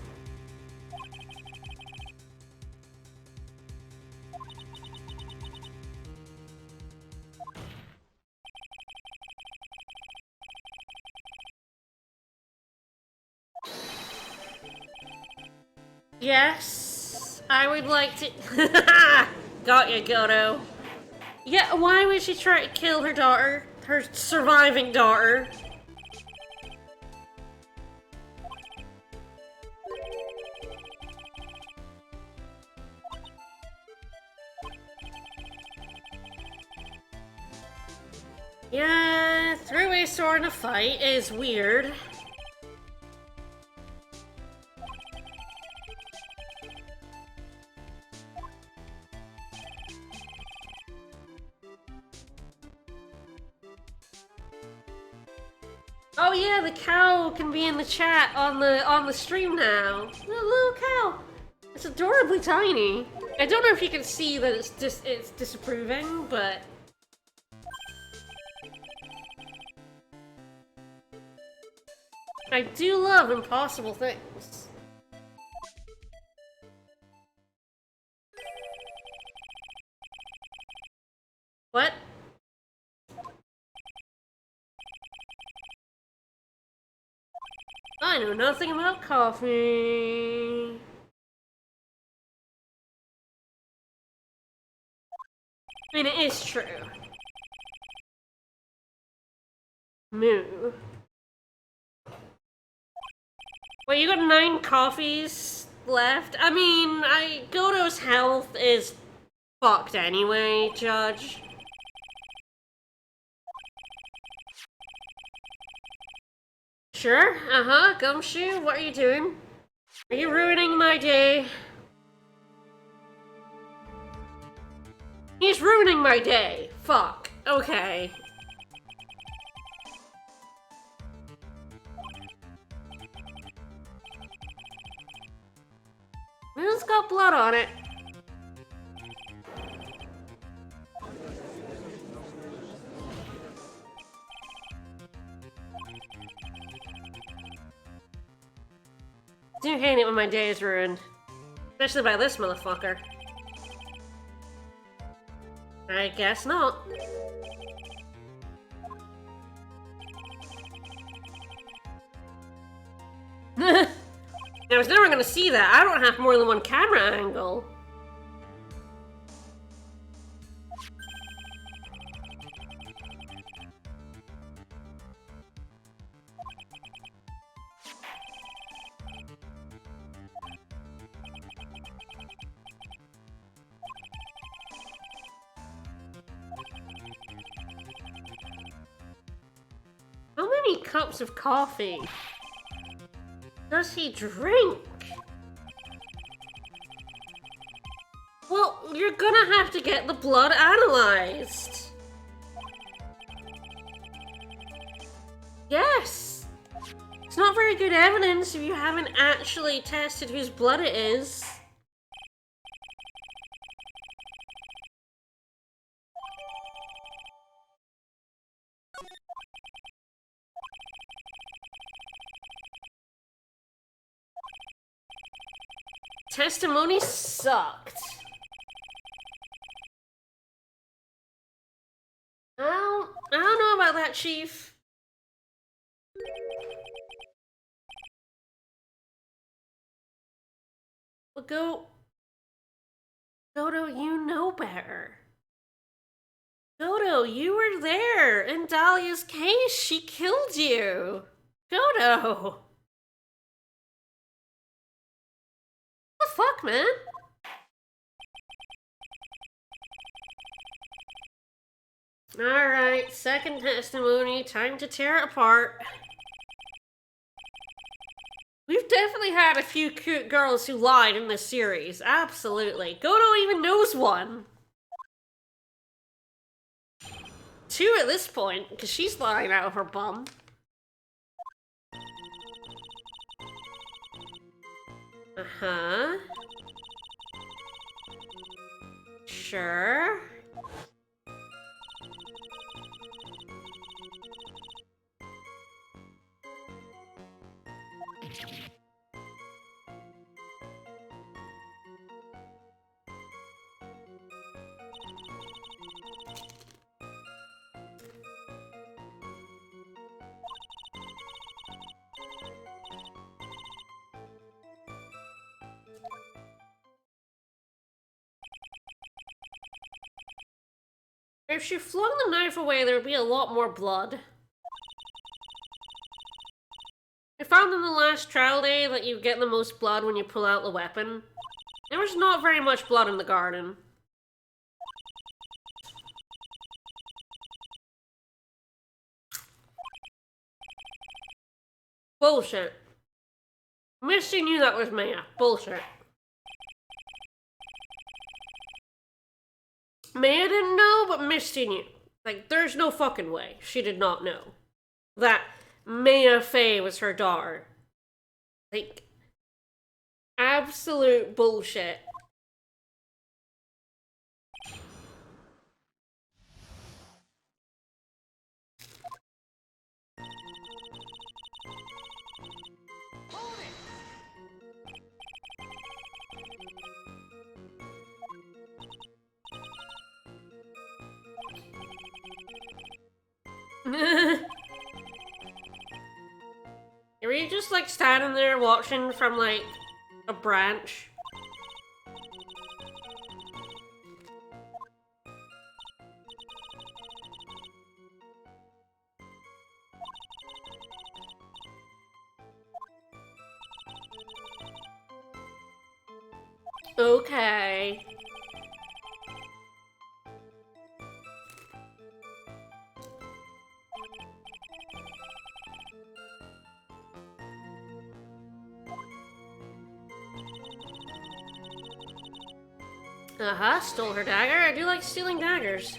Yes, I would like to. Got ya, Goto. Yeah, why would she try to kill her daughter? Her surviving daughter? Yeah, three-way sword in a fight is weird. Oh yeah, the cow can be in the chat on the stream now. A little cow. It's adorably tiny. I don't know if you can see that it's disapproving, but I do love impossible things. What? I know nothing about coffee. I mean, it is true. Moo. Wait, you got 9 coffees left? I mean, Goto's health is fucked anyway, Judge. Sure, Gumshoe, what are you doing? Are you ruining my day? He's ruining my day. Fuck. Okay. It's got blood on it. Do hate it when my day is ruined. Especially by this motherfucker. I guess not. I was never gonna see that. I don't have more than one camera angle. How many cups of coffee does he drink? Well, you're gonna have to get the blood analyzed. Yes. It's not very good evidence if you haven't actually tested whose blood it is. Testimony sucked. I don't know about that, Chief. But Goto, you know better. Goto, you were there in Dahlia's case. She killed you. Goto. What the fuck, man? Alright, second testimony. Time to tear it apart. We've definitely had a few cute girls who lied in this series. Absolutely. Goto even knows one. 2 at this point, because she's lying out of her bum. Uh-huh. Sure. If she flung the knife away, there would be a lot more blood. I found in the last trial day that you get the most blood when you pull out the weapon. There was not very much blood in the garden. Bullshit. Misty knew that was Maya. Bullshit. Maya didn't know, but Misty knew. Like, there's no fucking way she did not know that Maya Fey was her daughter. Like, absolute bullshit. Were you just like standing there watching from like a branch? Okay. Uh-huh, stole her dagger. I do like stealing daggers.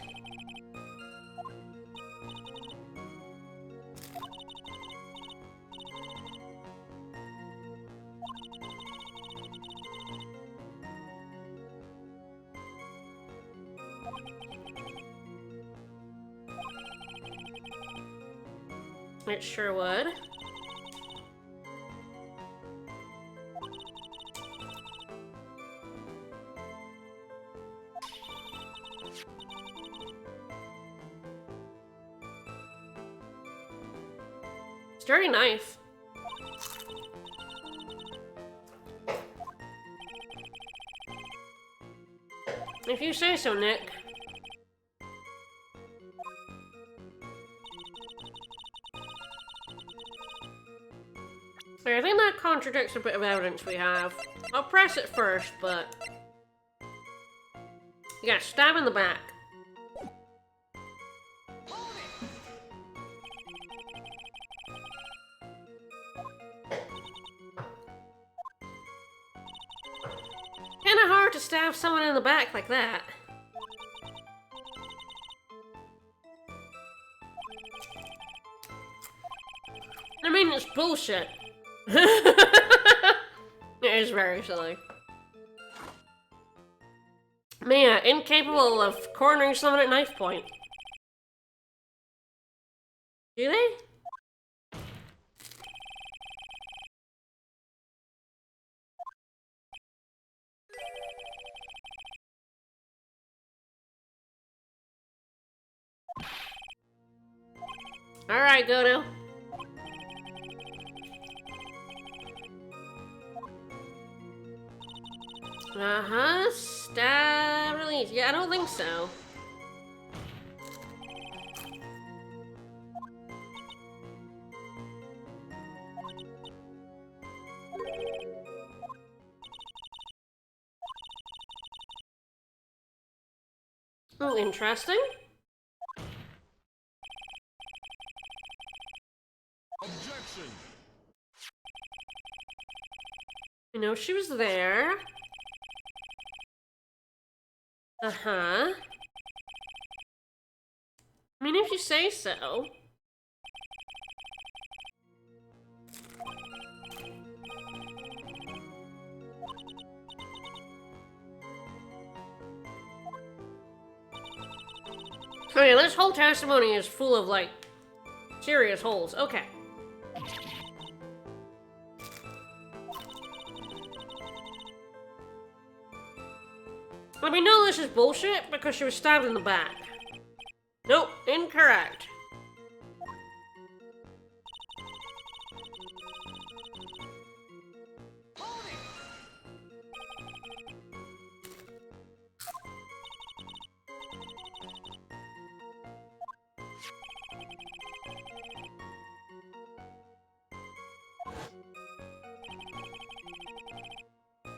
It sure would. Sturdy knife. If you say so, Nick. I think that contradicts a bit of evidence we have. I'll press it first, but... You got stabbed in the back. Kinda hard to stab someone in the back like that. I mean, it's bullshit. It is very silly. Mia, incapable of cornering someone at knife point. Do they? Alright, Godo. Uh-huh, stab, release. Yeah, I don't think so. Oh, interesting. Objection. You know, she was there. Uh-huh. I mean, if you say so. Okay, this whole testimony is full of, like, serious holes. Okay. Well, we know this is bullshit because she was stabbed in the back. Nope, incorrect.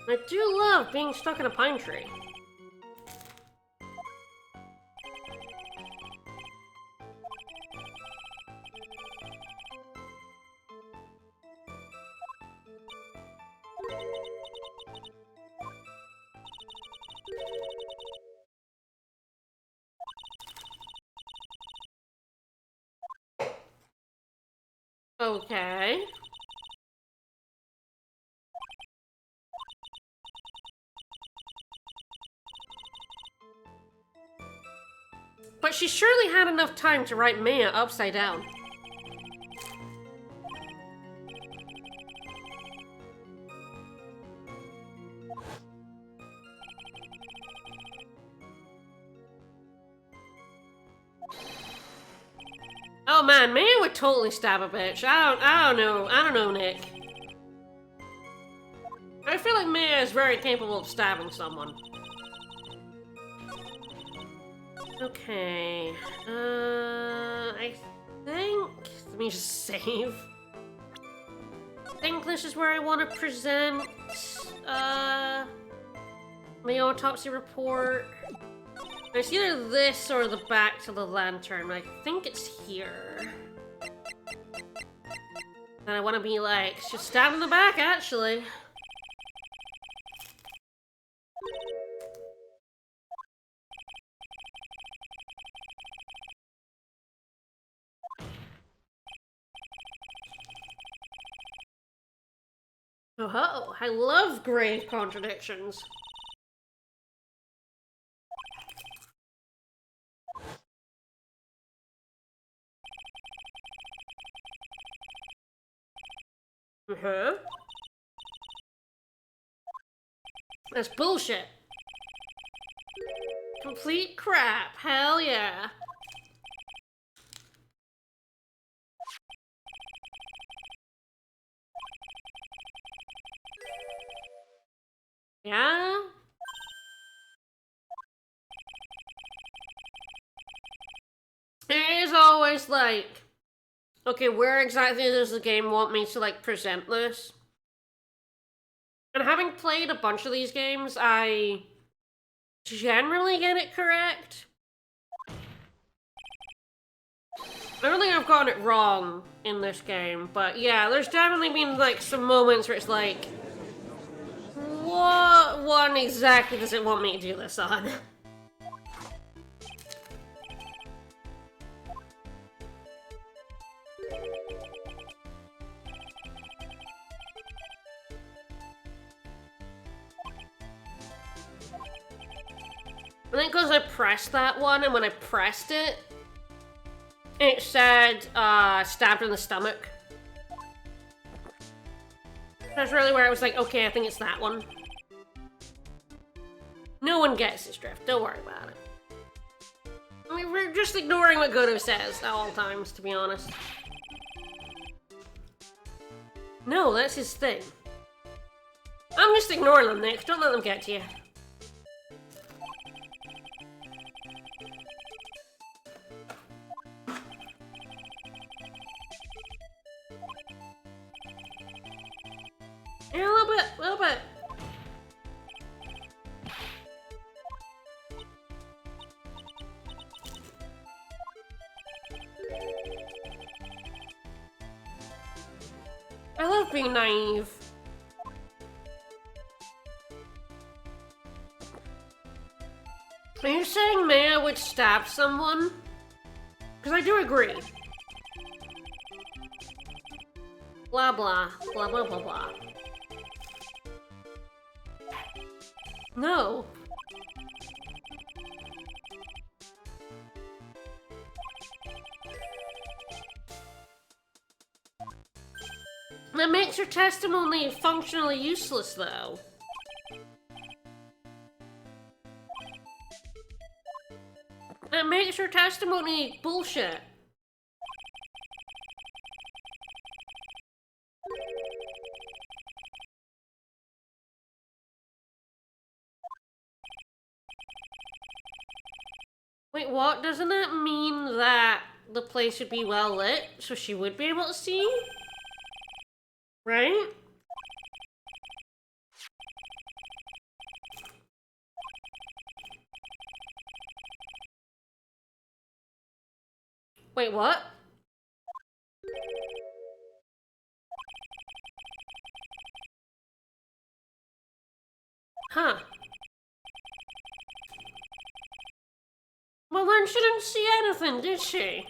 I do love being stuck in a pine tree. Okay. But she surely had enough time to write Maya upside down. Oh man, Maya would totally stab a bitch. I don't know, Nick. I feel like Maya is very capable of stabbing someone. Okay, I think, let me just save. I think this is where I want to present, my autopsy report. It's either this or the back to the lantern, but I think it's here. And I want to be like, just stab in the back, actually. Oh, I love grave contradictions. Uh-huh. That's bullshit. Complete crap. Hell yeah. Yeah? It is always like, okay, where exactly does the game want me to, like, present this? And having played a bunch of these games, I generally get it correct. I don't think I've gotten it wrong in this game, but yeah, there's definitely been, like, some moments where it's like, what one exactly does it want me to do this on? I think because I pressed that one, and when I pressed it, it said, stabbed in the stomach. That's really where I was like, okay, I think it's that one. No one gets this drift, don't worry about it. I mean, we're just ignoring what Godo says at all times, to be honest. No, that's his thing. I'm just ignoring them, Nick. Don't let them get to you. Yeah, a little bit, a little bit. I love being naive. Are you saying Maya would stab someone? Because I do agree. Blah blah, blah blah blah blah. No. That makes her testimony functionally useless, though. That makes her testimony bullshit. Wait, what? Doesn't that mean that the place should be well lit, so she would be able to see? Right? Wait, what? Huh. Well, then she didn't see anything, did she?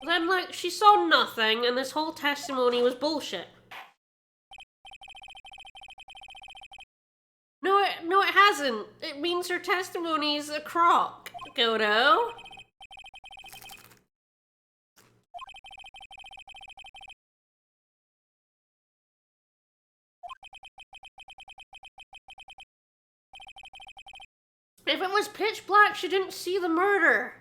Then, like, she saw nothing, and this whole testimony was bullshit. No, it hasn't. It means her testimony's a crock, Godo. If it was pitch black, she didn't see the murder.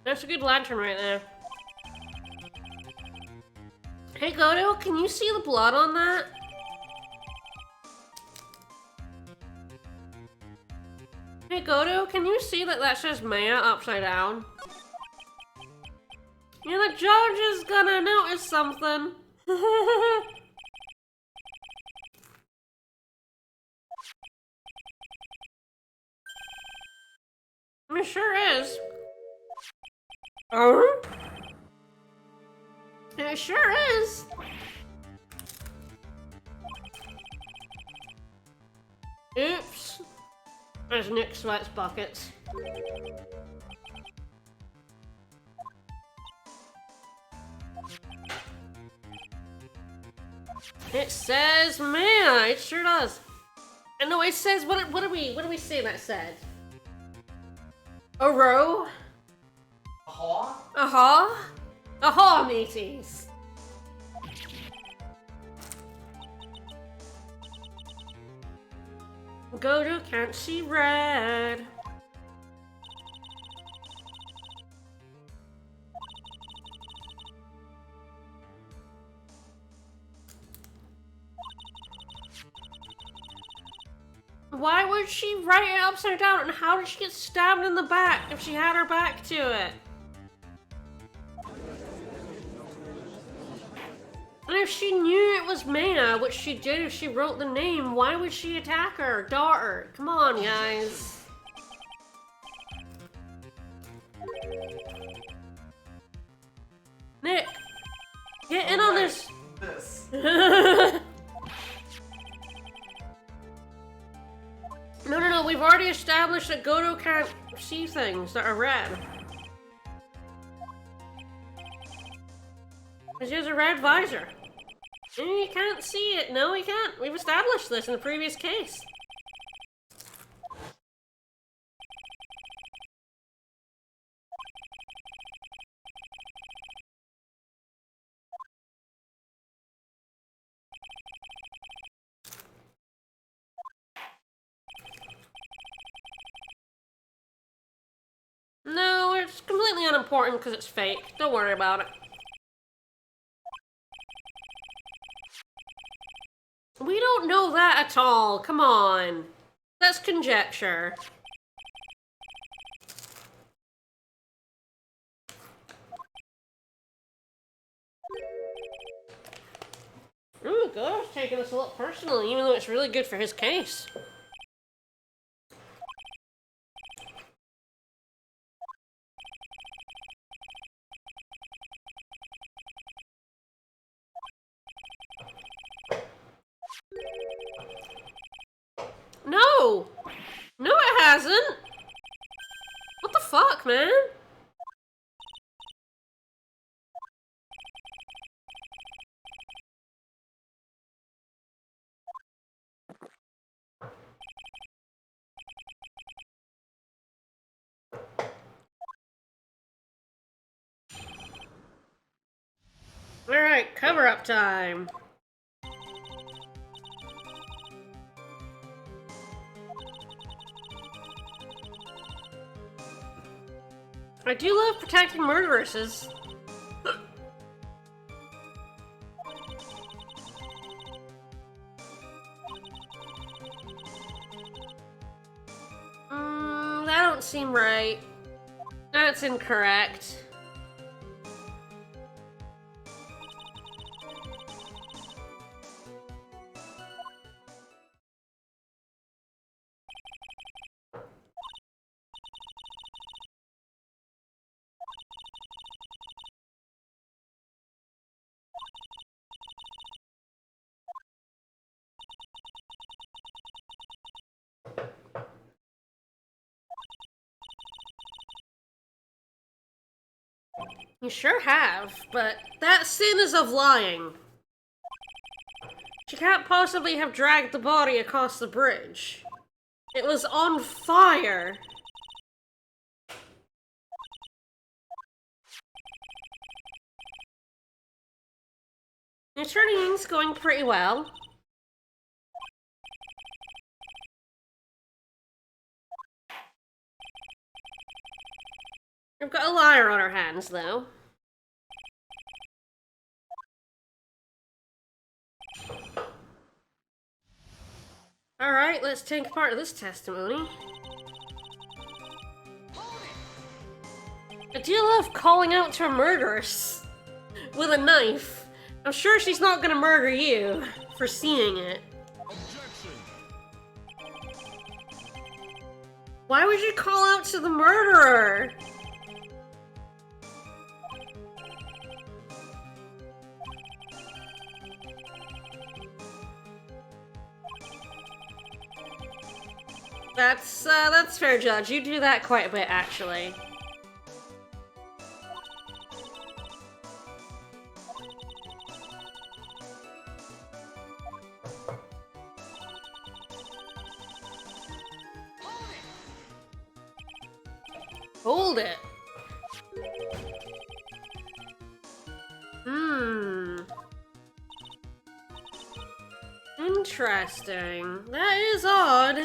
That's a good lantern right there. Hey, Godo, can you see the blood on that? Hey, Godo, can you see that that says Maya upside down? Yeah, the judge is gonna notice something. It sure is. Oh? It sure is. Oops. There's Nick Sweat's buckets. It says Maya. It sure does. And no, it says what do we say that said? A row? Aha? Aha? Aha, mateys. Godo can't see red. Why would she write it upside down? And how did she get stabbed in the back if she had her back to it? And if she knew it was Maya, which she did if she wrote the name, why would she attack her daughter? Come on, guys. Nick, get in on this. No, we've already established that Godo can't see things that are red. Because he has a red visor. And he can't see it. No, he can't. We've established this in the previous case. No, it's completely unimportant because it's fake. Don't worry about it. We don't know that at all. Come on. That's conjecture. Ooh, Godo's taking this a little personal, even though it's really good for his case. No! No, it hasn't! What the fuck, man? Alright, cover-up time. I do love protecting murderesses. That don't seem right. That's incorrect. You sure have, but that sin is of lying. She can't possibly have dragged the body across the bridge. It was on fire. Your turning's going pretty well. We've got a liar on our hands, though. Alright, let's take part of this testimony. I do love calling out to a murderess with a knife. I'm sure she's not gonna murder you for seeing it. Objection. Why would you call out to the murderer? That's fair, Judge. You do that quite a bit, actually. Hold it. Interesting. That is odd.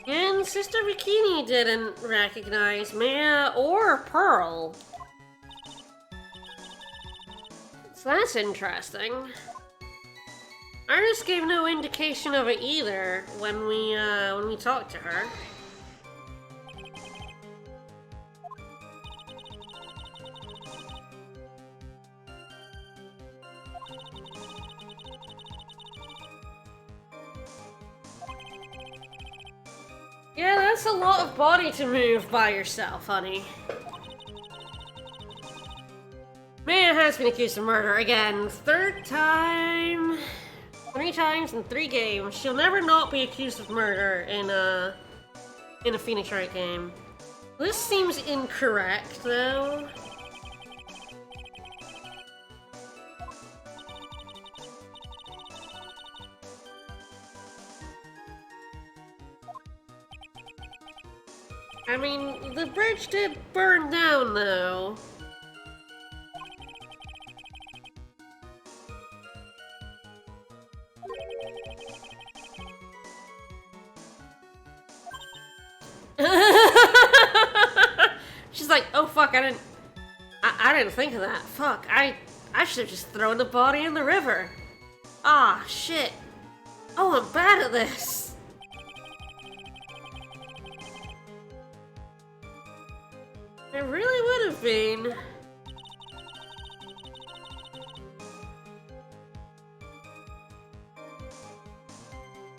And Sister Bikini didn't recognize Maya or Pearl. So that's interesting. Iris gave no indication of it either when we talked to her. Yeah, that's a lot of body to move by yourself, honey. Maya has been accused of murder again. Third time. 3 times in 3 games. She'll never not be accused of murder in a Phoenix Wright game. This seems incorrect, though. I mean, the bridge did burn down, though. She's like, oh fuck, I didn't think of that. Fuck, I should have just thrown the body in the river. Ah, shit. Oh, I'm bad at this. It really would have been.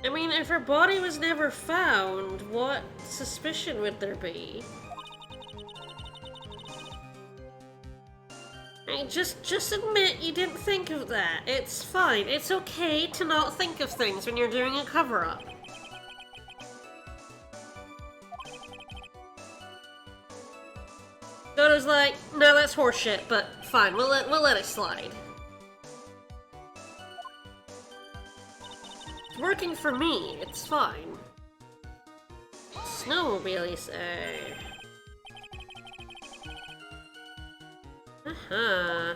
I mean, if her body was never found, what suspicion would there be? I mean, just admit you didn't think of that. It's fine. It's okay to not think of things when you're doing a cover-up. Dodo's like, no, that's horseshit, but fine, we'll let it slide. It's working for me, it's fine. Snowmobile, you say? Uh-huh.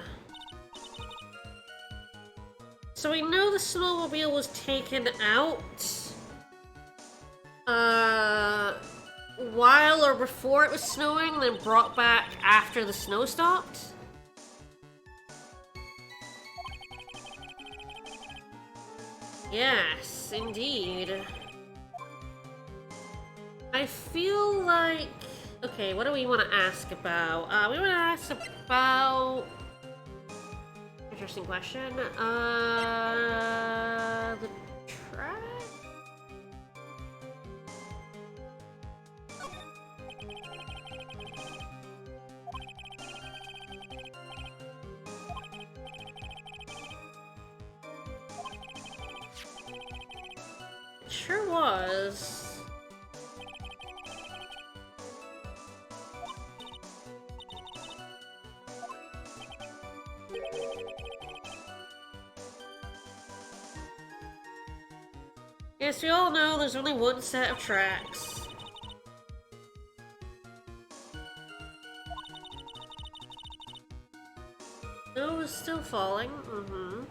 So we know the snowmobile was taken out. While or before it was snowing, then brought back after the snow stopped? Yes, indeed. I feel like Okay, what do we want to ask about? We want to ask about... Interesting question. The track? It sure was. Yes, we all know there's only one set of tracks. Snow is still falling. Mm-hmm.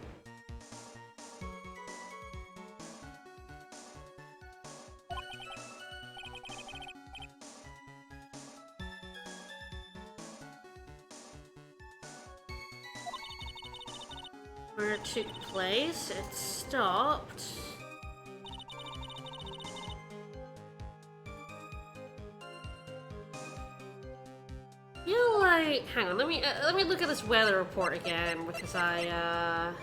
Where it took place, it stopped. Hang on, let me look at this weather report again because there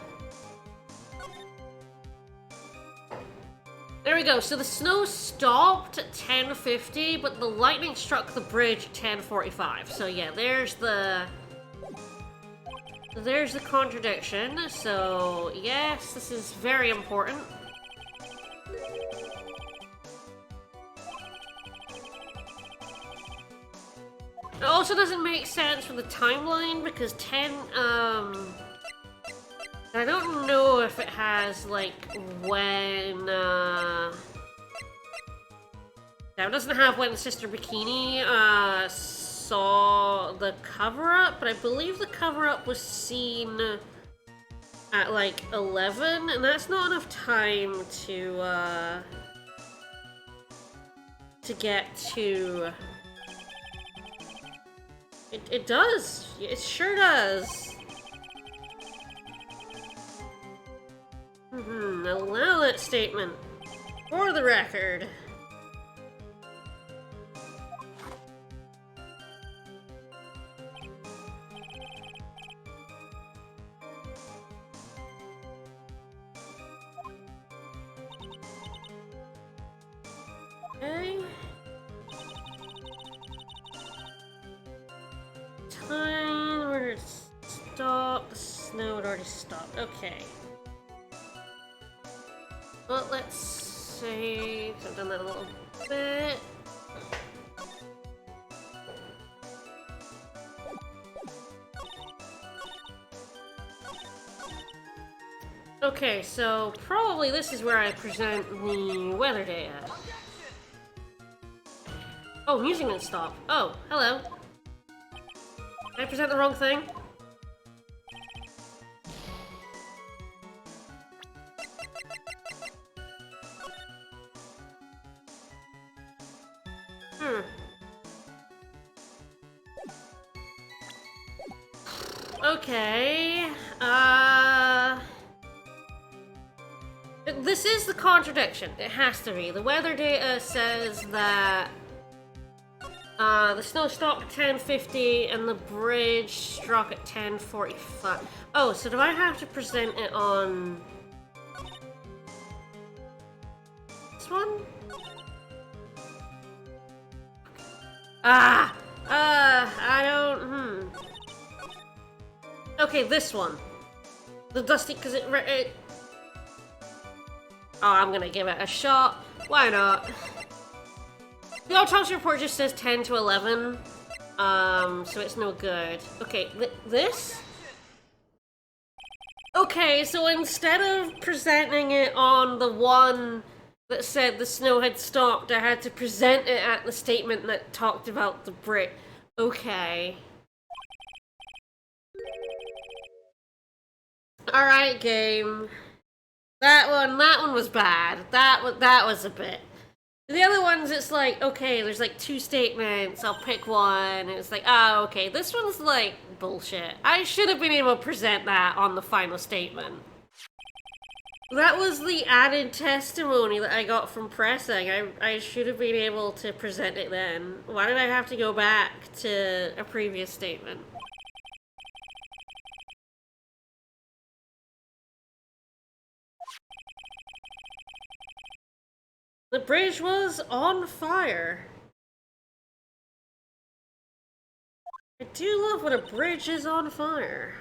we go. So the snow stopped at 10:50, but the lightning struck the bridge at 10:45. So yeah, there's the contradiction. So yes, this is very important. It also doesn't make sense for the timeline because I don't know if it has like when it doesn't have when Sister Bikini saw the cover-up, but I believe the cover-up was seen at like 11, and that's not enough time to get to... It does. It sure does. Allow that statement. For the record. Okay. Time, where did it stop? The snow had already stopped. Okay. Well, let's see. I've done that a little bit. Okay, so probably this is where I present the weather data. Oh, music didn't stop. Oh, hello. Did I present the wrong thing? Okay, this is the contradiction. It has to be. The weather data says that the snow stopped at 10:50 and the bridge struck at 10:45. Oh, so do I have to present it on this one? I don't, Okay, this one. The dusty, because it... Oh, I'm gonna give it a shot. Why not? The autopsy report just says 10 to 11. So it's no good. Okay, this? Okay, so instead of presenting it on the one that said the snow had stopped, I had to present it at the statement that talked about the bridge. Okay. Alright, game. That one was bad. That was a bit. The other ones, it's like, okay, there's like two statements, I'll pick one, and it's like, oh, okay, this one's like bullshit. I should have been able to present that on the final statement. That was the added testimony that I got from pressing. I should have been able to present it then. Why did I have to go back to a previous statement? The bridge was on fire. I do love when a bridge is on fire.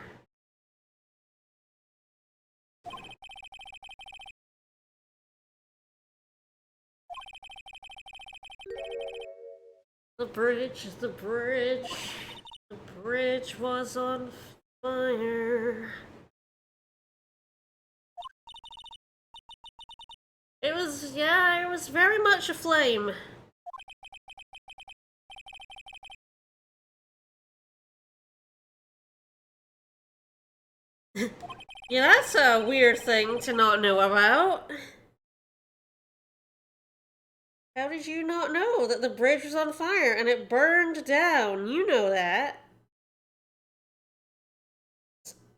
The bridge was on fire. It was very much aflame. Yeah, that's a weird thing to not know about. How did you not know that the bridge was on fire and it burned down? You know that.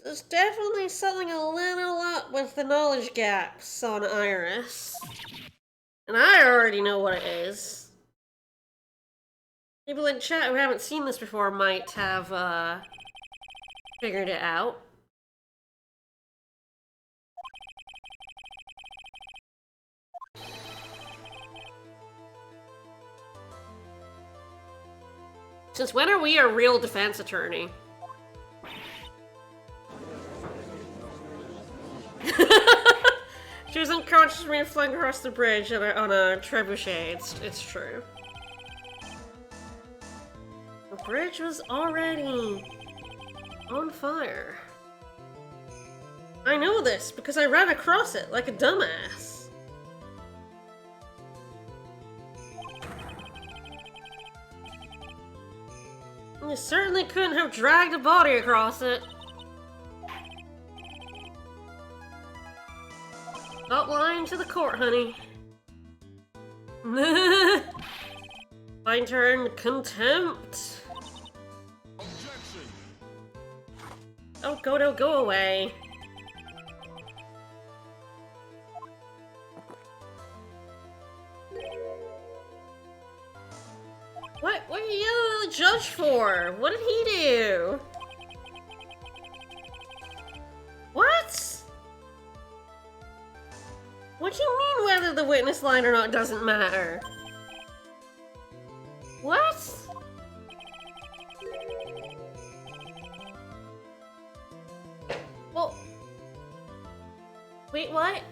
There's definitely something a little up with the knowledge gaps on Iris. And I already know what it is. People in chat who haven't seen this before might have, figured it out. Since when are we a real defense attorney? She was unconscious when flung across the bridge on a trebuchet. It's true. The bridge was already on fire. I know this because I ran across it like a dumbass. You certainly couldn't have dragged a body across it. Stop lying to the court, honey. My turn, contempt. Objection. Oh, go away. What are you yelling at the judge for? What did he do? What? What do you mean whether the witness lied or not doesn't matter? What? Well... Wait, what?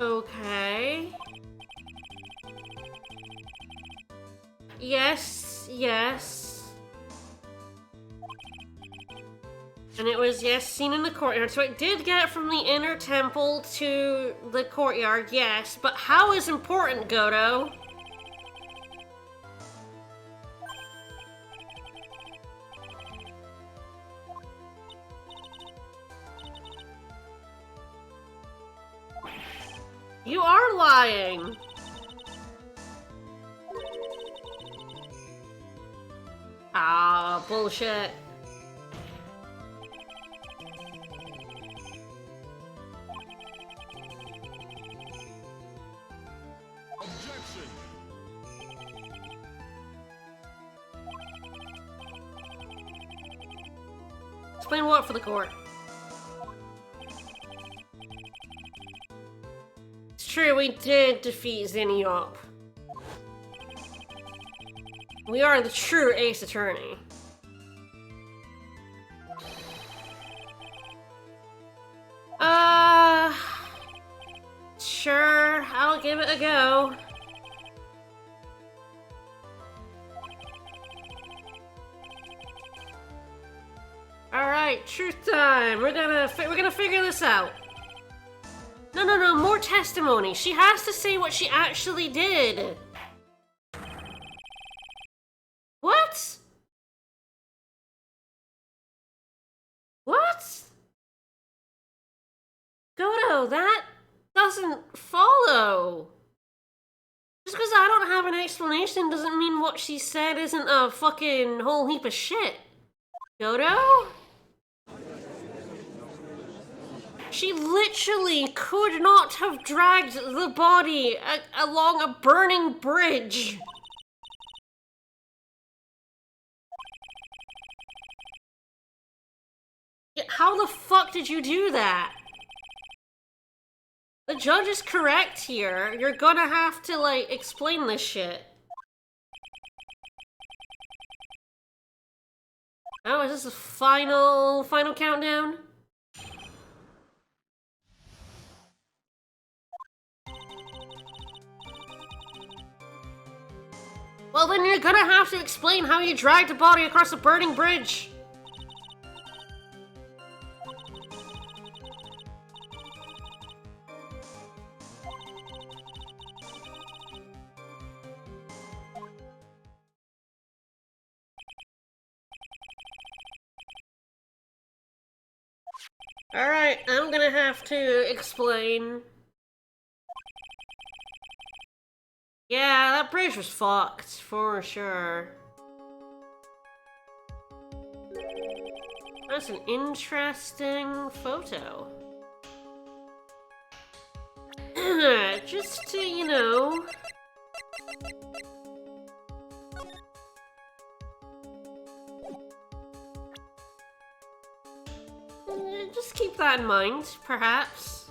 Okay. Yes. And it was, yes, seen in the courtyard. So it did get from the inner temple to the courtyard, yes. But how is important, Godo? You are lying. Ah, bullshit. Objection. Explain what for the court? It's true, we did defeat Zinniop. We are the true Ace Attorney. Sure, I'll give it a go. Alright, truth time. We're gonna figure this out. No, more testimony. She has to say what she actually did. What? What? Godo, that doesn't follow. Just because I don't have an explanation doesn't mean what she said isn't a fucking whole heap of shit. Dodo? She literally could not have dragged the body along a burning bridge. How the fuck did you do that? The judge is correct here. You're gonna have to, like, explain this shit. Oh, is this the final countdown? Well, then you're gonna have to explain how you dragged a body across a burning bridge. Alright, I'm gonna have to explain. Yeah, that bridge was fucked, for sure. That's an interesting photo. Just to, you know... Just keep that in mind, perhaps.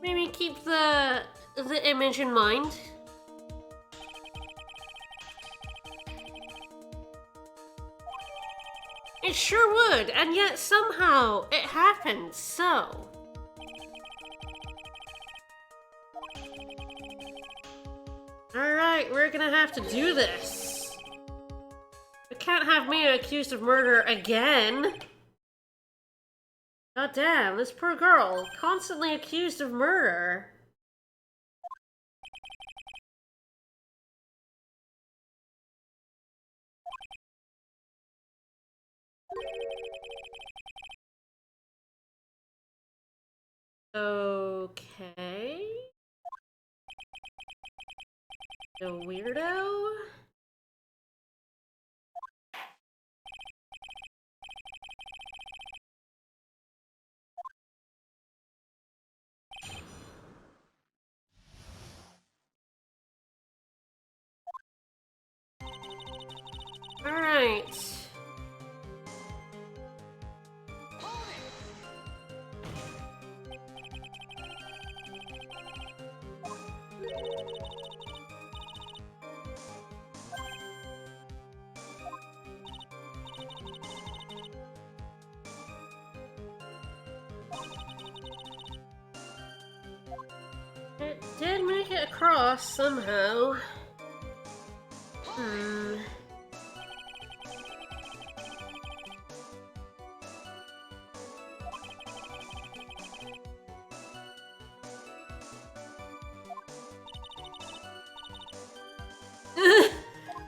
Maybe keep the image in mind. It sure would, and yet somehow it happened, so... Alright, we're gonna have to do this. We can't have me accused of murder again. God damn, this poor girl, constantly accused of murder. Okay. The weirdo? Alright. It did make it across somehow.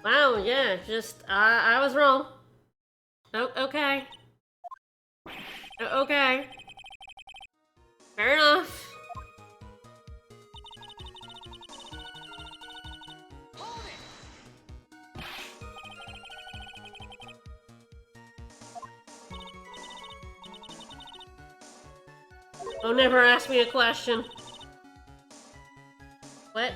Wow, yeah, just, I was wrong. Oh, okay. Okay. Fair enough. Oh, never ask me a question. What?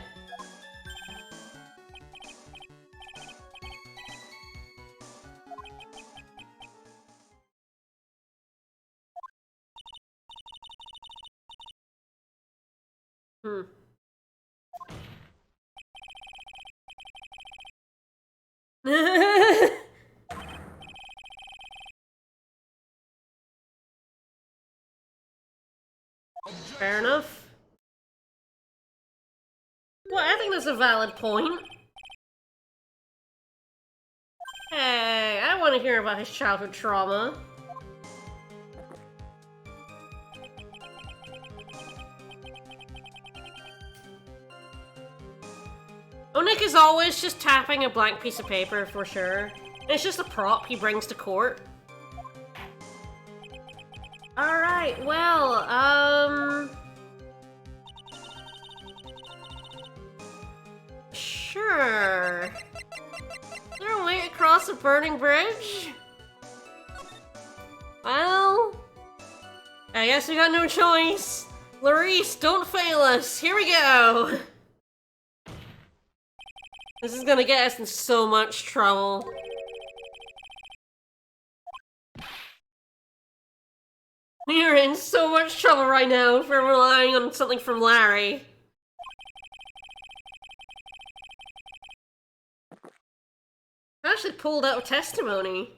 Fair enough. Well, I think that's a valid point. Hey, I want to hear about his childhood trauma. Nick is always just tapping a blank piece of paper, for sure. And it's just a prop he brings to court. Alright, well, sure. Is there a way to cross a burning bridge? Well, I guess we got no choice. Larice, don't fail us. Here we go. This is gonna get us in so much trouble. We are in so much trouble right now if we're relying on something from Larry. I actually pulled out a testimony.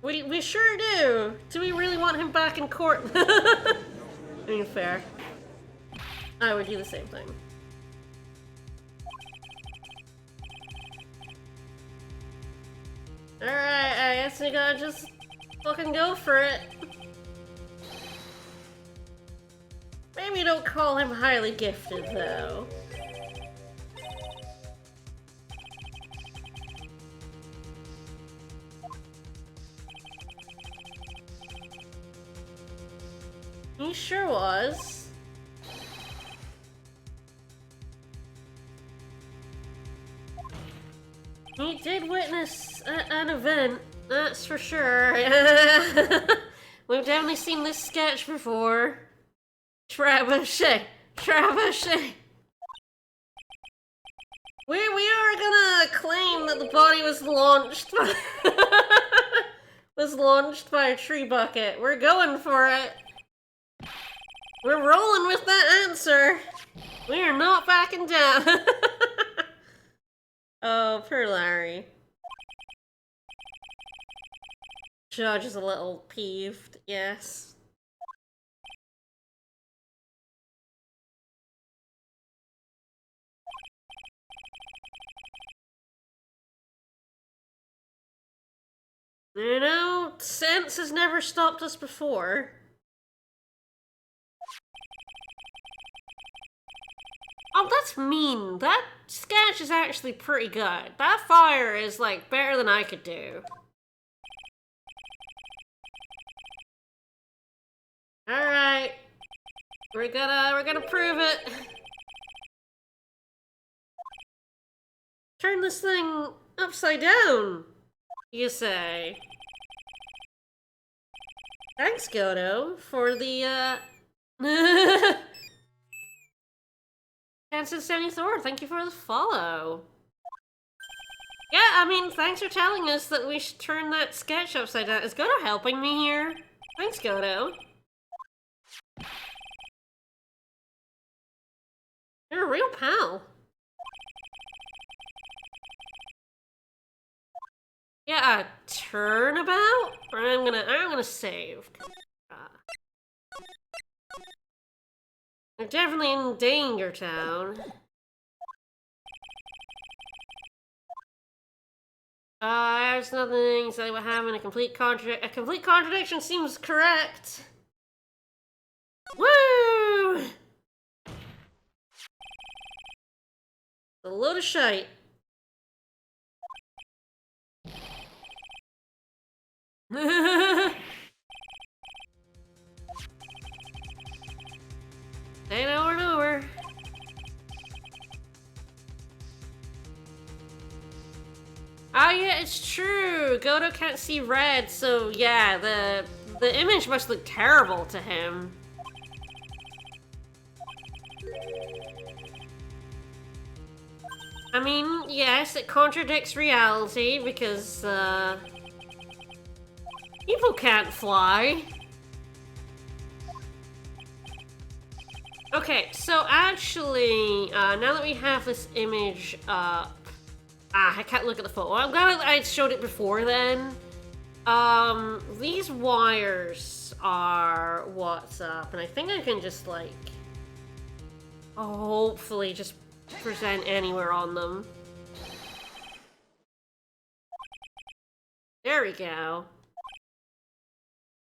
We sure do. Do we really want him back in court? I mean, fair. I would do the same thing. Alright, I guess we gotta just fucking go for it. Maybe don't call him highly gifted, though. He sure was. He did witness an event, that's for sure. We've definitely seen this sketch before. Trebuchet! Trebuchet! We are gonna claim that the body was launched by a tree bucket. We're going for it. We're rolling with that answer. We are not backing down. Oh, poor Larry. Judge is a little peeved, yes. You know, sense has never stopped us before. Oh, that's mean. That sketch is actually pretty good. That fire is, like, better than I could do. Alright. We're gonna prove it. Turn this thing upside down, you say. Thanks, Godo, for the, Kansas 74, thank you for the follow. Yeah, I mean, thanks for telling us that we should turn that sketch upside down. Is Godo helping me here? Thanks, Godo. You're a real pal. Yeah, a turnabout? I'm gonna save. They're definitely in Danger Town. There's nothing exactly what happened. A complete contradiction seems correct. Woo! A load of shite. Ain't over and over. Oh yeah, it's true. Godo can't see red, so yeah, the image must look terrible to him. I mean, yes, it contradicts reality because people can't fly. Okay, so actually, now that we have this image up, I can't look at the photo. I'm glad I showed it before then. These wires are what's up, and I think I can just, like, hopefully just present anywhere on them. There we go.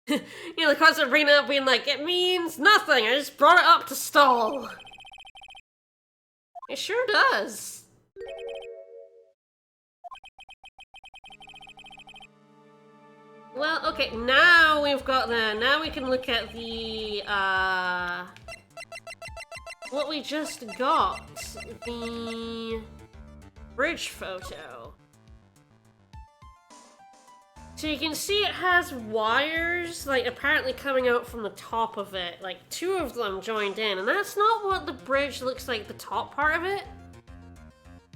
You know, the constant bringing it up being like, it means nothing, I just brought it up to stall. It sure does. Well, okay, now we've got that. Now we can look at the, what we just got. The bridge photo. So you can see it has wires, like, apparently coming out from the top of it. Like, 2 of them joined in, and that's not what the bridge looks like, the top part of it.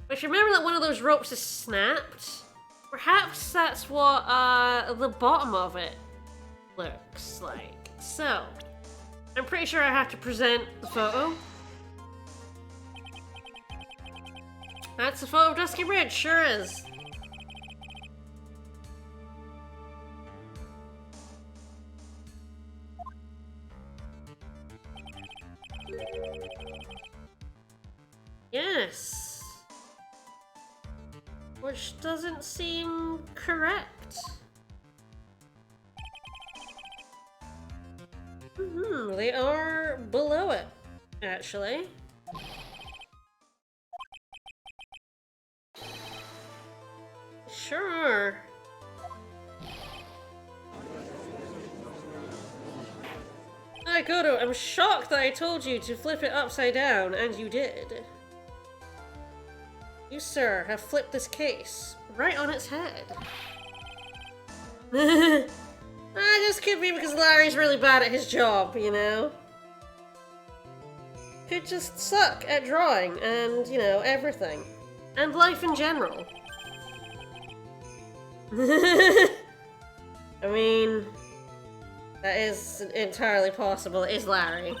But you remember that one of those ropes is snapped? Perhaps that's what, the bottom of it looks like. So, I'm pretty sure I have to present the photo. That's the photo of Dusky Bridge, sure is. Yes. Which doesn't seem correct. They are below it, actually. Sure. Goto, I'm shocked that I told you to flip it upside down, and you did. You, sir, have flipped this case right on its head. Just could be because Larry's really bad at his job, you know? Could just suck at drawing and, you know, everything. And life in general. I mean, that is entirely possible. It is Larry.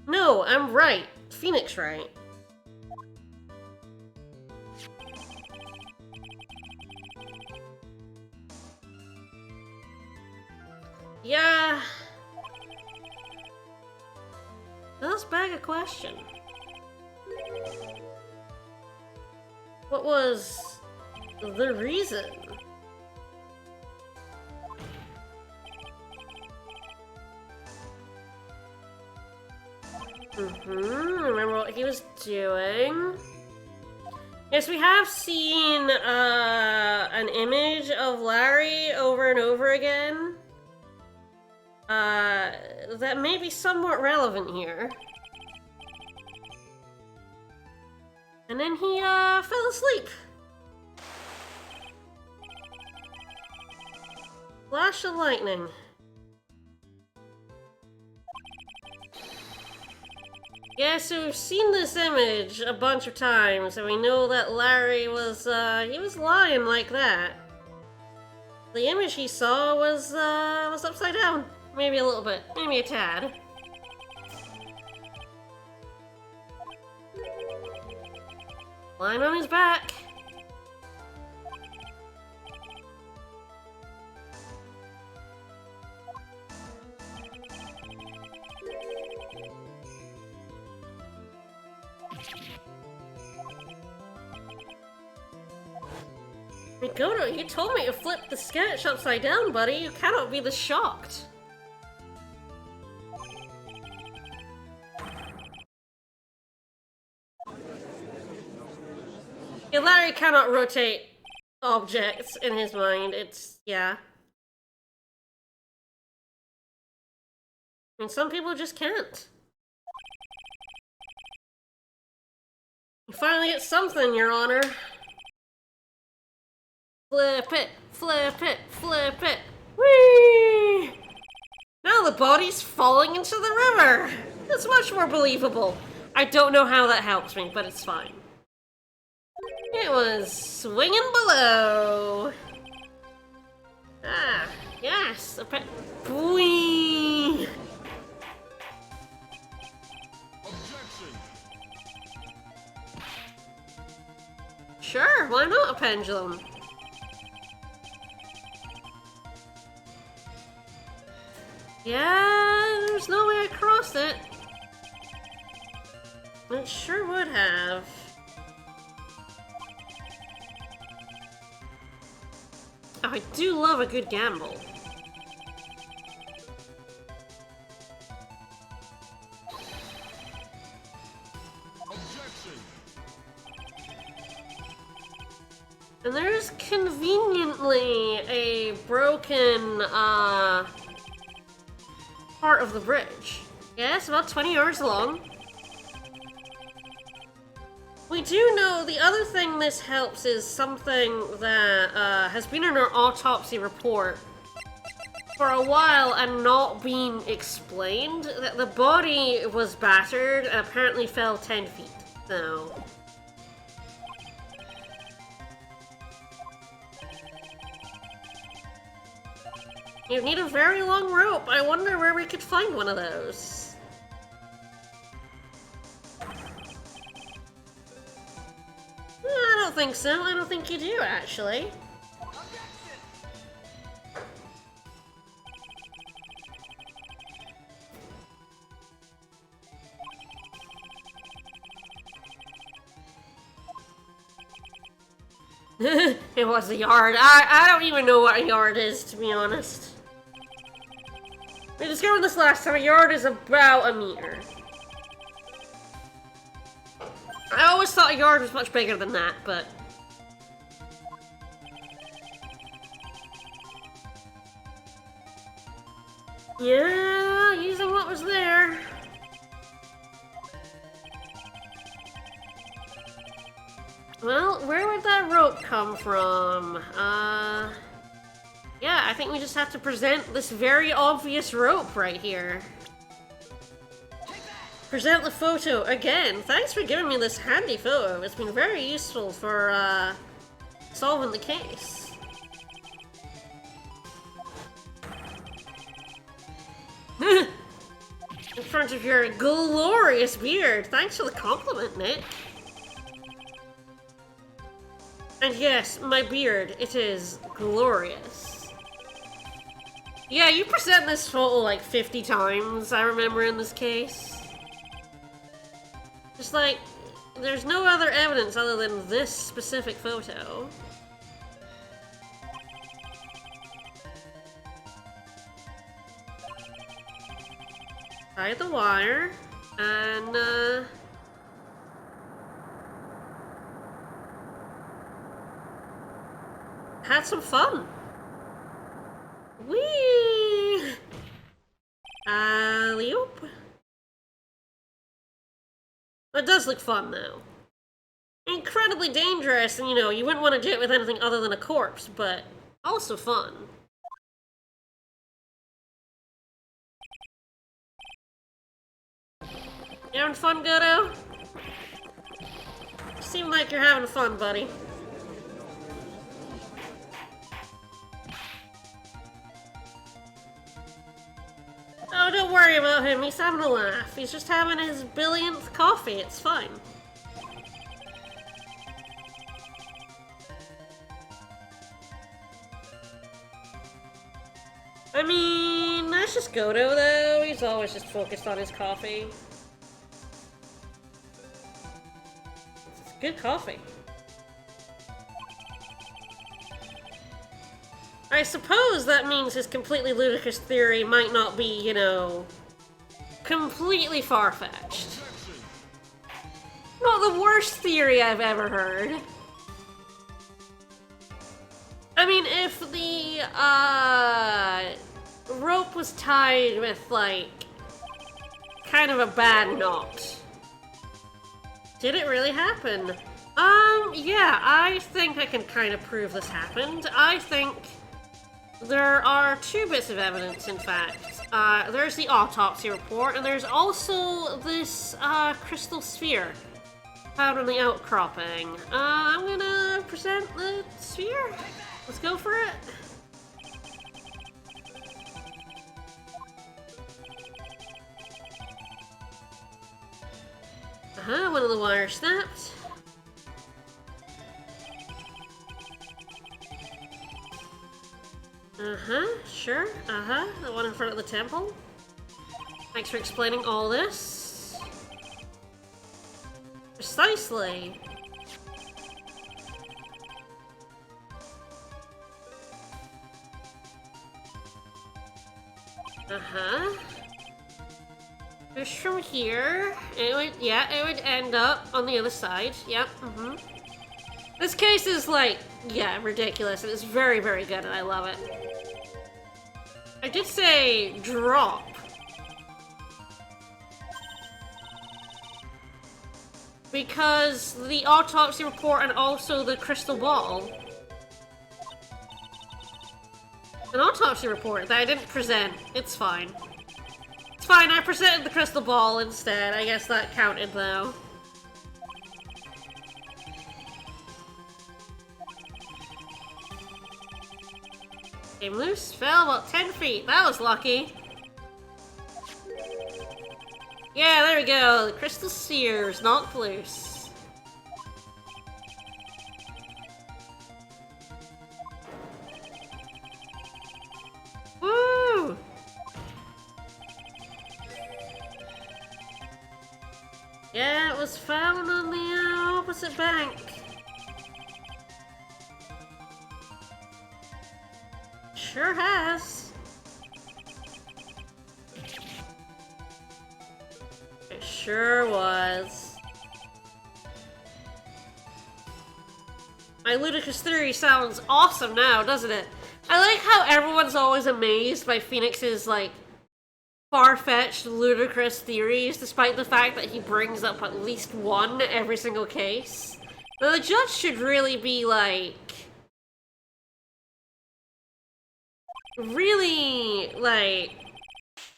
No, I'm Wright. Phoenix Wright. Yeah. Does beg a question. What was the reason? Remember what he was doing? Yes, we have seen an image of Larry over and over again. That may be somewhat relevant here. And then he fell asleep. Flash of lightning. Yeah, so we've seen this image a bunch of times, and we know that Larry was, he was lying like that. The image he saw was upside down. Maybe a little bit. Maybe a tad. Lying on his back. Goto, you told me to flip the sketch upside down, buddy. You cannot be this shocked. Yeah, Larry cannot rotate objects in his mind. It's, yeah. I mean, some people just can't. You finally get something, Your Honor. Flip it, flip it, flip it. Whee! Now the body's falling into the river. It's much more believable. I don't know how that helps me, but it's fine. It was swinging below. Ah, yes. Whee! Objection. Sure, why not a pendulum? Yeah, there's no way I crossed it. It sure would have. Oh, I do love a good gamble. Objection. And there's conveniently a broken, part of the bridge. Yeah, it's about 20 yards long. We do know the other thing this helps is something that has been in our autopsy report for a while and not being explained. That the body was battered and apparently fell 10 feet. So... you need a very long rope. I wonder where we could find one of those. I don't think so. I don't think you do, actually. It was a yard. I don't even know what a yard is, to be honest. We discovered this last time. A yard is about a meter. I always thought a yard was much bigger than that, but... yeah, using what was there. Well, where would that rope come from? Yeah, I think we just have to present this very obvious rope right here. Present the photo again. Thanks for giving me this handy photo. It's been very useful for, solving the case. In front of your glorious beard. Thanks for the compliment, Nick. And yes, my beard, it is glorious. Yeah, you present this photo like 50 times, I remember in this case. Just like, there's no other evidence other than this specific photo. Tie the wire, and, had some fun. Whee! Alley-oop. It does look fun, though. Incredibly dangerous, and you know, you wouldn't want to do it with anything other than a corpse, but also fun. You having fun, Godo? Seem like you're having fun, buddy. Oh, don't worry about him. He's having a laugh. He's just having his billionth coffee. It's fine. I mean, that's just Godo, though. He's always just focused on his coffee. It's good coffee. I suppose that means his completely ludicrous theory might not be, you know, completely far-fetched. Not the worst theory I've ever heard. I mean, if the, rope was tied with, like, kind of a bad knot. Did it really happen? Yeah, I think I can kind of prove this happened. I think there are two bits of evidence, in fact. There's the autopsy report, and there's also this, crystal sphere found in the outcropping. I'm gonna present the sphere. Let's go for it. One of the wires snapped. Sure, the one in front of the temple. Thanks for explaining all this. Precisely. Push from here. It would end up on the other side. Yep, This case is, like, yeah, ridiculous. And it's very, very good, and I love it. I did say drop. Because the autopsy report and also the crystal ball. An autopsy report that I didn't present. It's fine. It's fine, I presented the crystal ball instead. I guess that counted though. Came loose, fell about 10 feet. That was lucky. Yeah, there we go. The crystal sphere's knocked loose. Woo! Yeah, it was found on the opposite bank. Sure has. It sure was. My ludicrous theory sounds awesome now, doesn't it? I like how everyone's always amazed by Phoenix's, like, far-fetched, ludicrous theories, despite the fact that he brings up at least one every single case. Now, the judge should really be, like, really, like,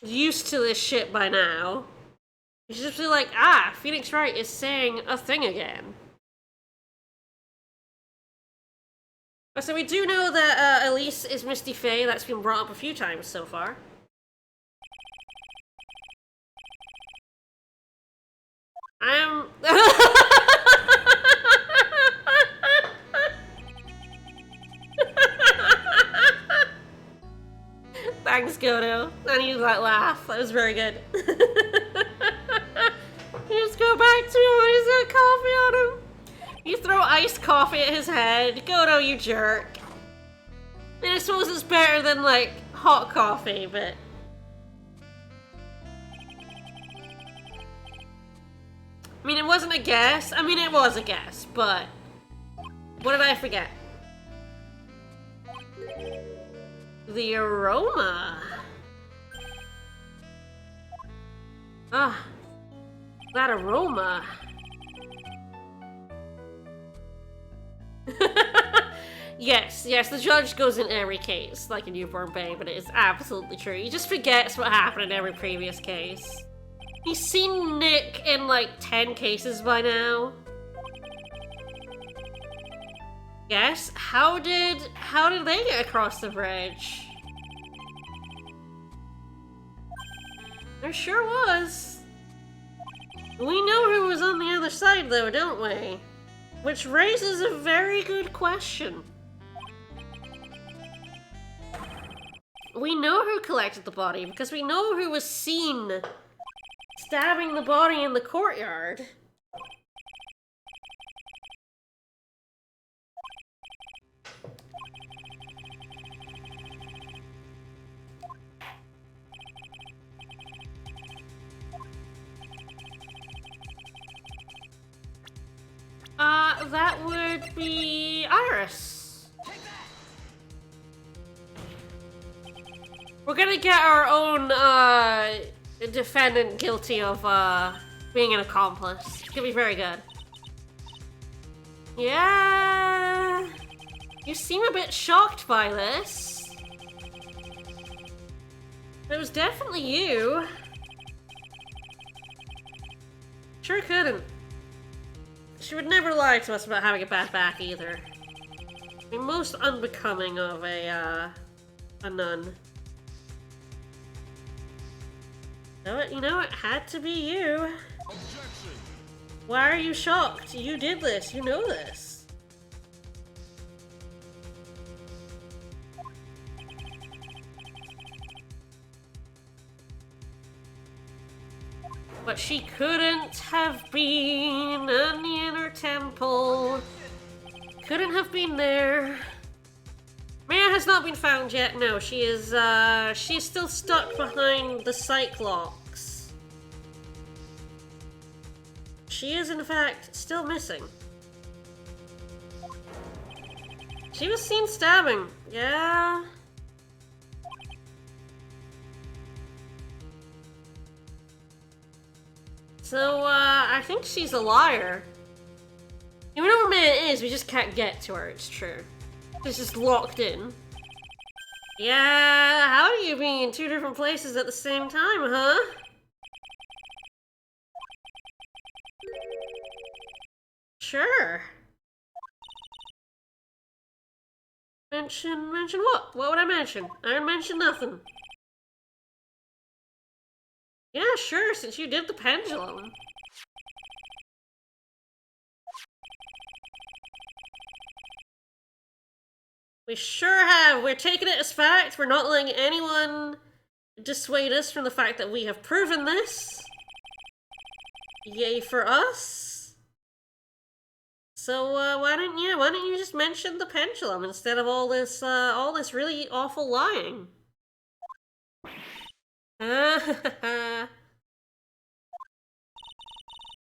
used to this shit by now. You should just be like, ah, Phoenix Wright is saying a thing again. So we do know that Elise is Misty Faye. That's been brought up a few times so far. I'm... Thanks, Godo. I needed that laugh. That was very good. You just go back to him when he's got coffee on him. You throw iced coffee at his head. Godo, you jerk. And I suppose it's better than, like, hot coffee, but... I mean, it wasn't a guess. I mean, it was a guess, but... What did I forget? The aroma. Ah, that aroma. Yes, the judge goes in every case, like a newborn babe, but it is absolutely true. He just forgets what happened in every previous case. He's seen Nick in like 10 cases by now. Yes, how did they get across the bridge? There sure was. We know who was on the other side though, don't we? Which raises a very good question. We know who collected the body because we know who was seen stabbing the body in the courtyard. That would be Iris. We're gonna get our own, defendant guilty of, being an accomplice. It's gonna be very good. Yeah... You seem a bit shocked by this. It was definitely you. Sure couldn't. She would never lie to us about having a bad back either. I mean, most unbecoming of a nun. You know, it had to be you. Objection. Why are you shocked? You did this. You know this. But she couldn't have been in the inner temple. Couldn't have been there. Maya has not been found yet. No, she is, she's still stuck behind the Psyche-locks. She is, in fact, still missing. She was seen stabbing. Yeah. So, I think she's a liar. Even though it is, we just can't get to her, it's true. She's just locked in. Yeah, how do you be in two different places at the same time, huh? Sure. Mention what? What would I mention? I would mention nothing. Yeah, sure, since you did the pendulum. We sure have. We're taking it as fact. We're not letting anyone dissuade us from the fact that we have proven this. Yay for us. So why don't you just mention the pendulum instead of all this really awful lying?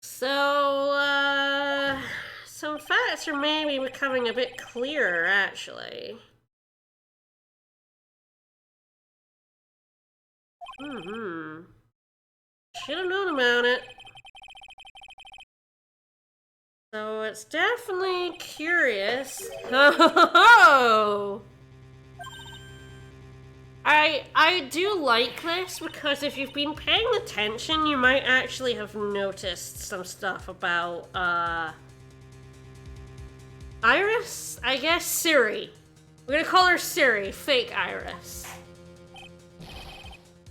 So some facts are maybe becoming a bit clearer, actually. Should have known about it. So it's definitely curious. Oh! I do like this because if you've been paying attention, you might actually have noticed some stuff about Iris? I guess Siri. We're gonna call her Siri, fake Iris.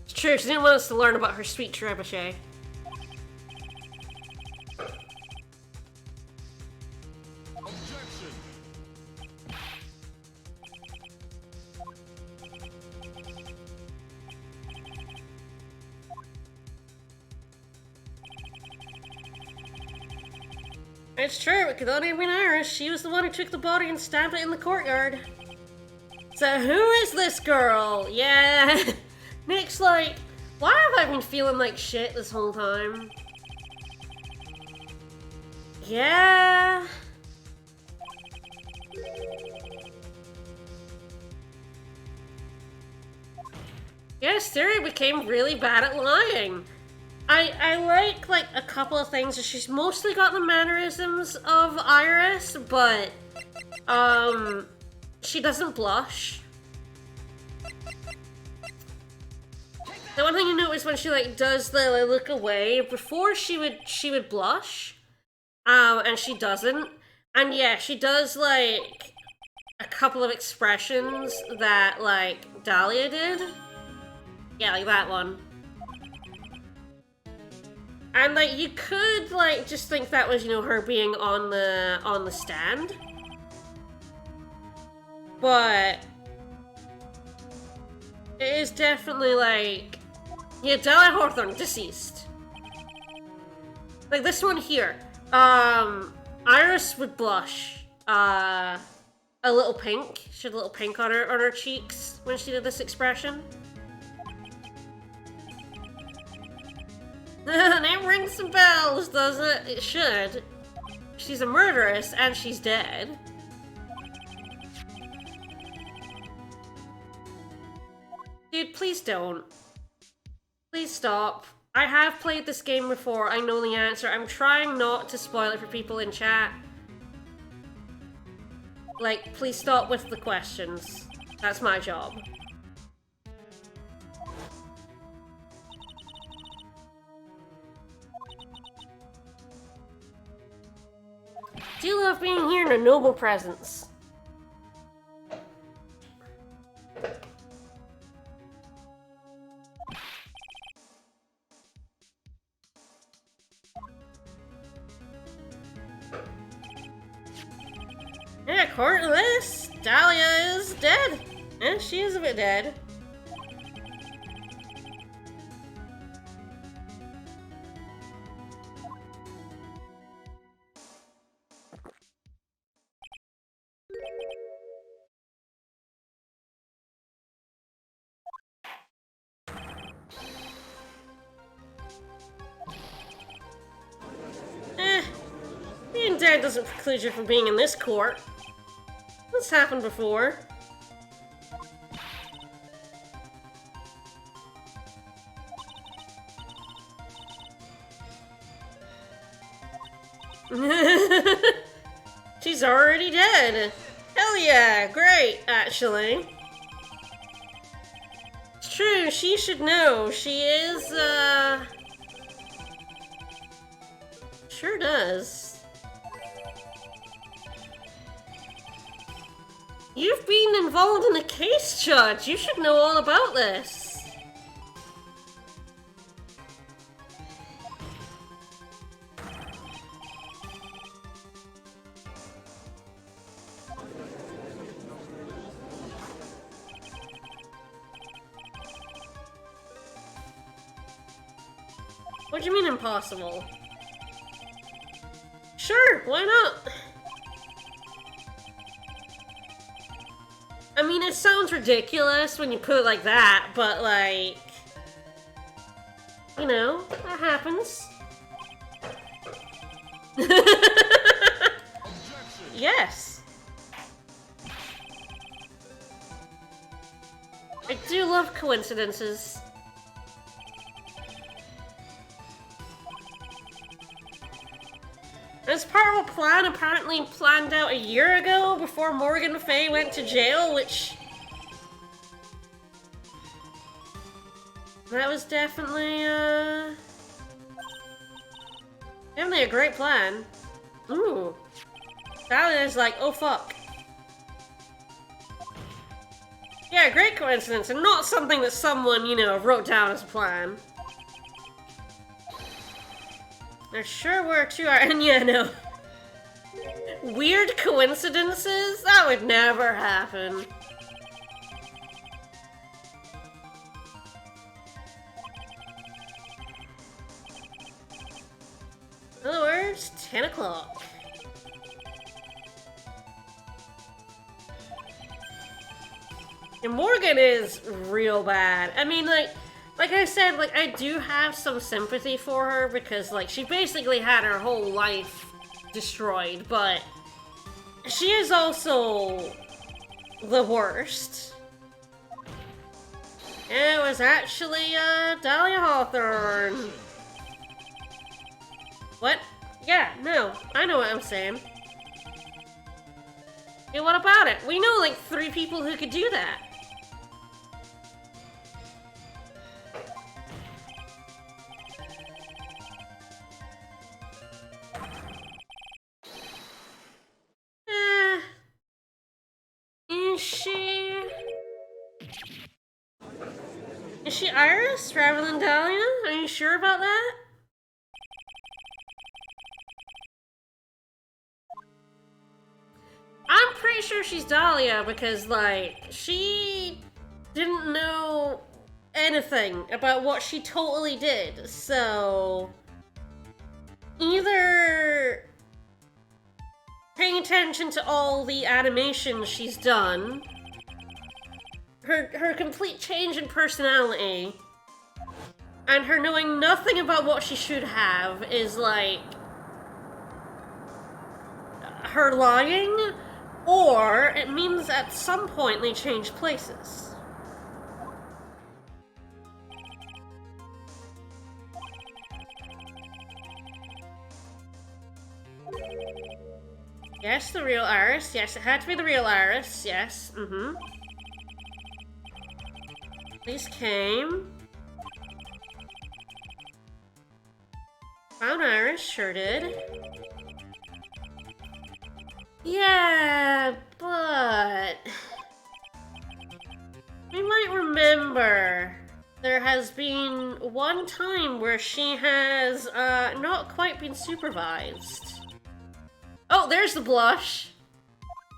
It's true, she didn't want us to learn about her sweet trebuchet. Objection. It's true, it could only have been Iris. She was the one who took the body and stabbed it in the courtyard. So who is this girl? Yeah. Nick's like, why have I been feeling like shit this whole time? Yeah. Yeah, Siri became really bad at lying. I like a couple of things. She's mostly got the mannerisms of Iris, but she doesn't blush. The one thing you notice when she does the look away, before she would blush, and she doesn't. And yeah, she does a couple of expressions that Dahlia did. Yeah, like that one. And you could just think that was her being on the stand, but it is definitely yeah, Dahlia Hawthorne deceased. Like this one here, Iris would blush, a little pink. She had a little pink on her cheeks when she did this expression. Name rings some bells, does it? It should. She's a murderess, and she's dead. Dude, please don't. Please stop. I have played this game before, I know the answer. I'm trying not to spoil it for people in chat. Please stop with the questions. That's my job. Do love being here in a noble presence. Yeah, according to this, Dahlia is dead. Yeah, she is a bit dead. Being dead doesn't preclude you from being in this court. This happened before. She's already dead. Hell yeah, great, actually. It's true, she should know. She is, sure does. You've been involved in a case, Judge. You should know all about this. What do you mean impossible? Sure, why not? I mean, it sounds ridiculous when you put it like that, but like... You know, that happens. Yes. I do love coincidences. It's part of a plan apparently planned out a year ago before Morgan Fay went to jail, which... That was definitely, definitely a great plan. Ooh. That is like, oh fuck. Yeah, great coincidence, and not something that someone, you know, wrote down as a plan. There sure were two and yeah, no. Weird coincidences? That would never happen. In other words, 10 o'clock. And Morgan is real bad. I mean, like I said, like, I do have some sympathy for her because, like, she basically had her whole life destroyed, but she is also the worst. It was actually, Dahlia Hawthorne. What? Yeah, no, I know what I'm saying. Yeah, what about it? We know, like, 3 people who could do that. Is she Iris rather than Dahlia? Are you sure about that? I'm pretty sure she's Dahlia because, like, she didn't know anything about what she totally did, so... Either paying attention to all the animations she's done, her complete change in personality, and her knowing nothing about what she should have is, like, her lying, or it means at some point they changed places. Yes, the real Iris. Yes, it had to be the real Iris. Yes, These came. Found Iris, sure did. Yeah, but... We might remember there has been one time where she has, not quite been supervised. Oh, there's the blush!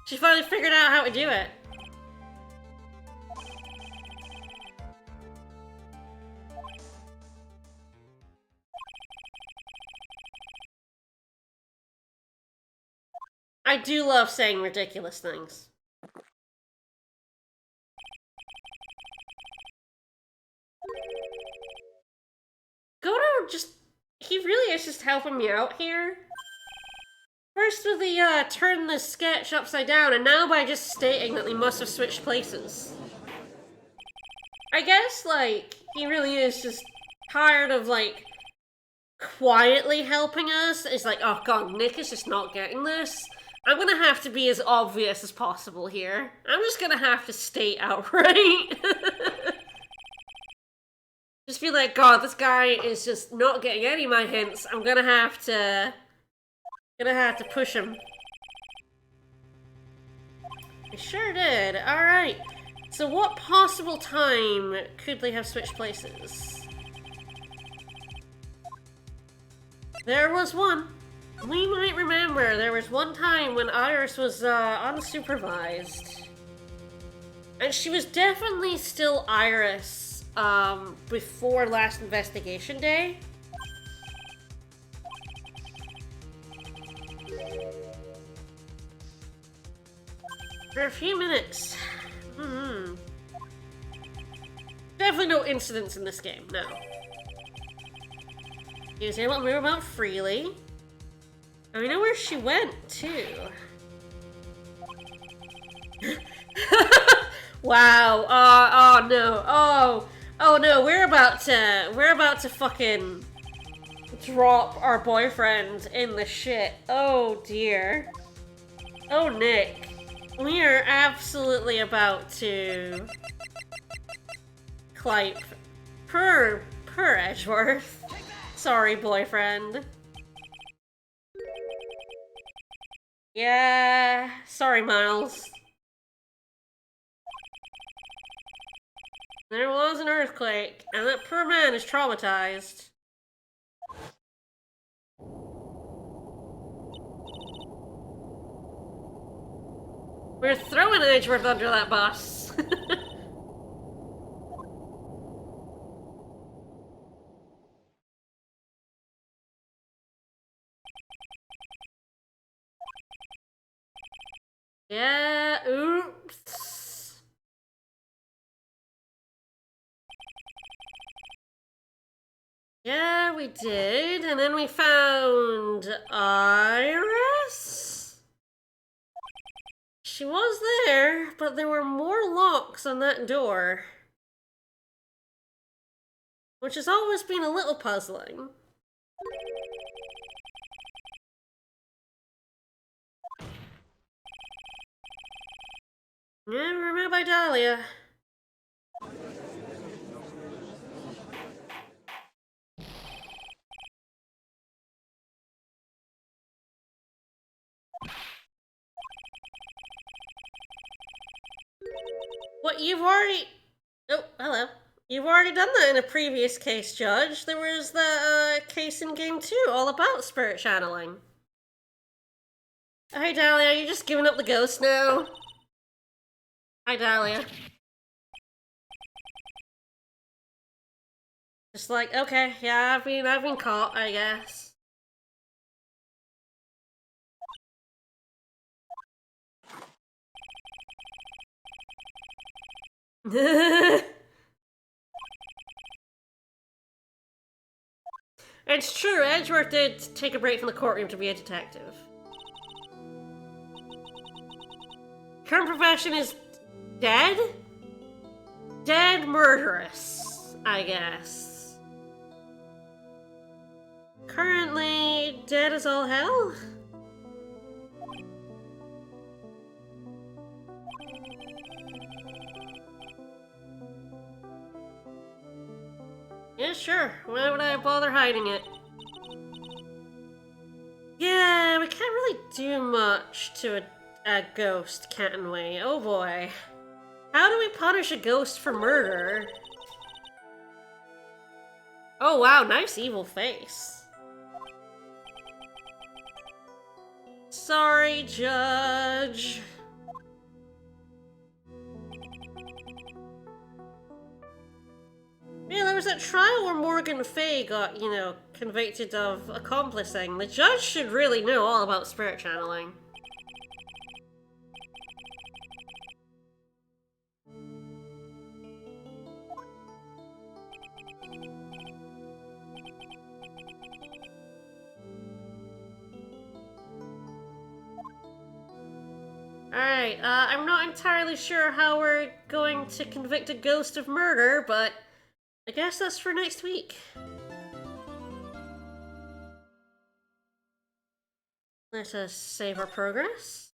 She finally figured out how to do it. I do love saying ridiculous things. Goto just... He really is just helping me out here. First with the turn the sketch upside down, and now by just stating that they must have switched places. I guess, like, he really is just tired of, like, quietly helping us. It's like, oh god, Nick is just not getting this. I'm gonna have to be as obvious as possible here. I'm just gonna have to state outright. Just be like, god, this guy is just not getting any of my hints. I'm gonna have to push him. I sure did. Alright. So what possible time could they have switched places? There was one. We might remember there was one time when Iris was unsupervised. And she was definitely still Iris before last investigation day. For a few minutes. Definitely no incidents in this game, no. She was able to move about freely. And we know where she went, too. Wow. Oh no. Oh no, we're about to fucking drop our boyfriend in the shit. Oh dear. Oh Nick. We are absolutely about to clipe per Edgeworth. Sorry, boyfriend. Yeah, sorry, Miles. There was an earthquake, and that poor man is traumatized. We're throwing Edgeworth under that bus. Yeah, oops. Yeah, we did, and then we found Iris? She was there, but there were more locks on that door. Which has always been a little puzzling. Yeah, we're met by Dahlia. What, you've already... Oh, hello. You've already done that in a previous case, Judge. There was the case in Game 2 all about spirit channeling. Hey, Dahlia, are you just giving up the ghost now? Hi, Dahlia. Just like, okay, yeah, I've been caught, I guess. It's true, Edgeworth did take a break from the courtroom to be a detective. Current profession is dead? Dead murderess, I guess. Currently dead as all hell? Yeah, sure. Why would I bother hiding it? Yeah, we can't really do much to a ghost, can we? Oh boy. How do we punish a ghost for murder? Oh wow, nice evil face. Sorry, Judge. Yeah, there was that trial where Morgan Fay got, you know, convicted of accomlicing. The judge should really know all about spirit channeling. Alright, I'm not entirely sure how we're going to convict a ghost of murder, but I guess that's for next week. Let us save our progress.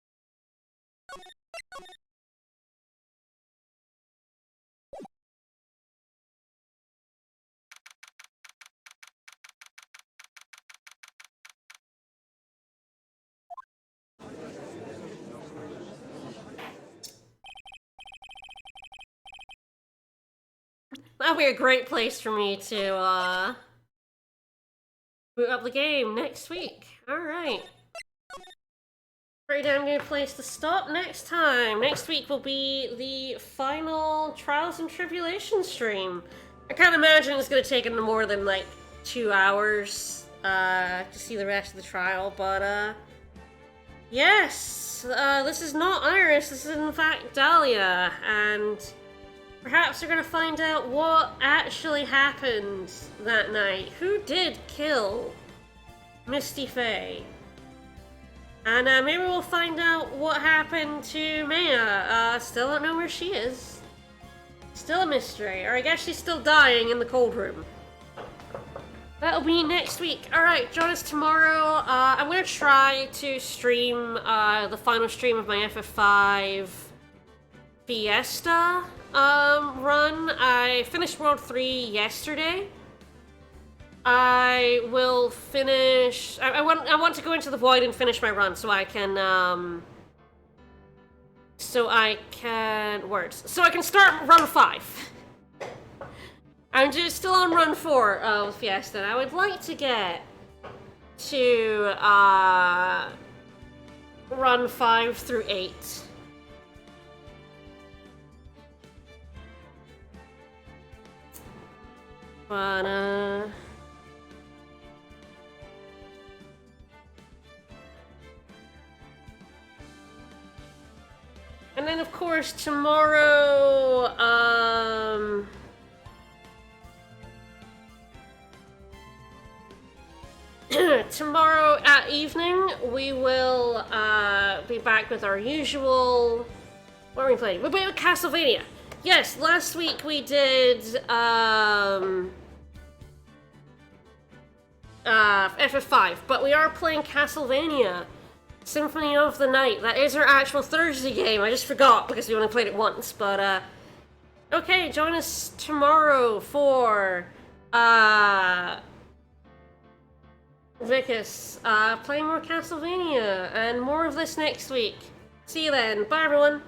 That'll be a great place for me to, boot up the game next week. Alright. Pretty damn good place to stop next time. Next week will be the final Trials and Tribulations stream. I can't imagine it's gonna take more than like 2 hours to see the rest of the trial, but yes, this is not Iris, this is in fact Dahlia, and perhaps we're gonna find out what actually happened that night. Who did kill Misty Faye? And maybe we'll find out what happened to Maya. Still don't know where she is. Still a mystery. Or I guess she's still dying in the cold room. That'll be next week. Alright, join us tomorrow. I'm gonna try to stream the final stream of my FF5 Fiesta run. I finished World 3 yesterday. I will finish. I want to go into the void and finish my run so I can so I can start run 5. I'm just still on run 4 of Fiesta, and I would like to get to run 5 through 8. But and then, of course, tomorrow, tomorrow at evening, we will, be back with our usual... What are we playing? We're playing with Castlevania! Yes, last week we did, FF5, but we are playing Castlevania Symphony of the Night. That is our actual Thursday game. I just forgot because we only played it once, but okay, join us tomorrow for Vicus playing more Castlevania, and more of this next week. See you then. Bye everyone.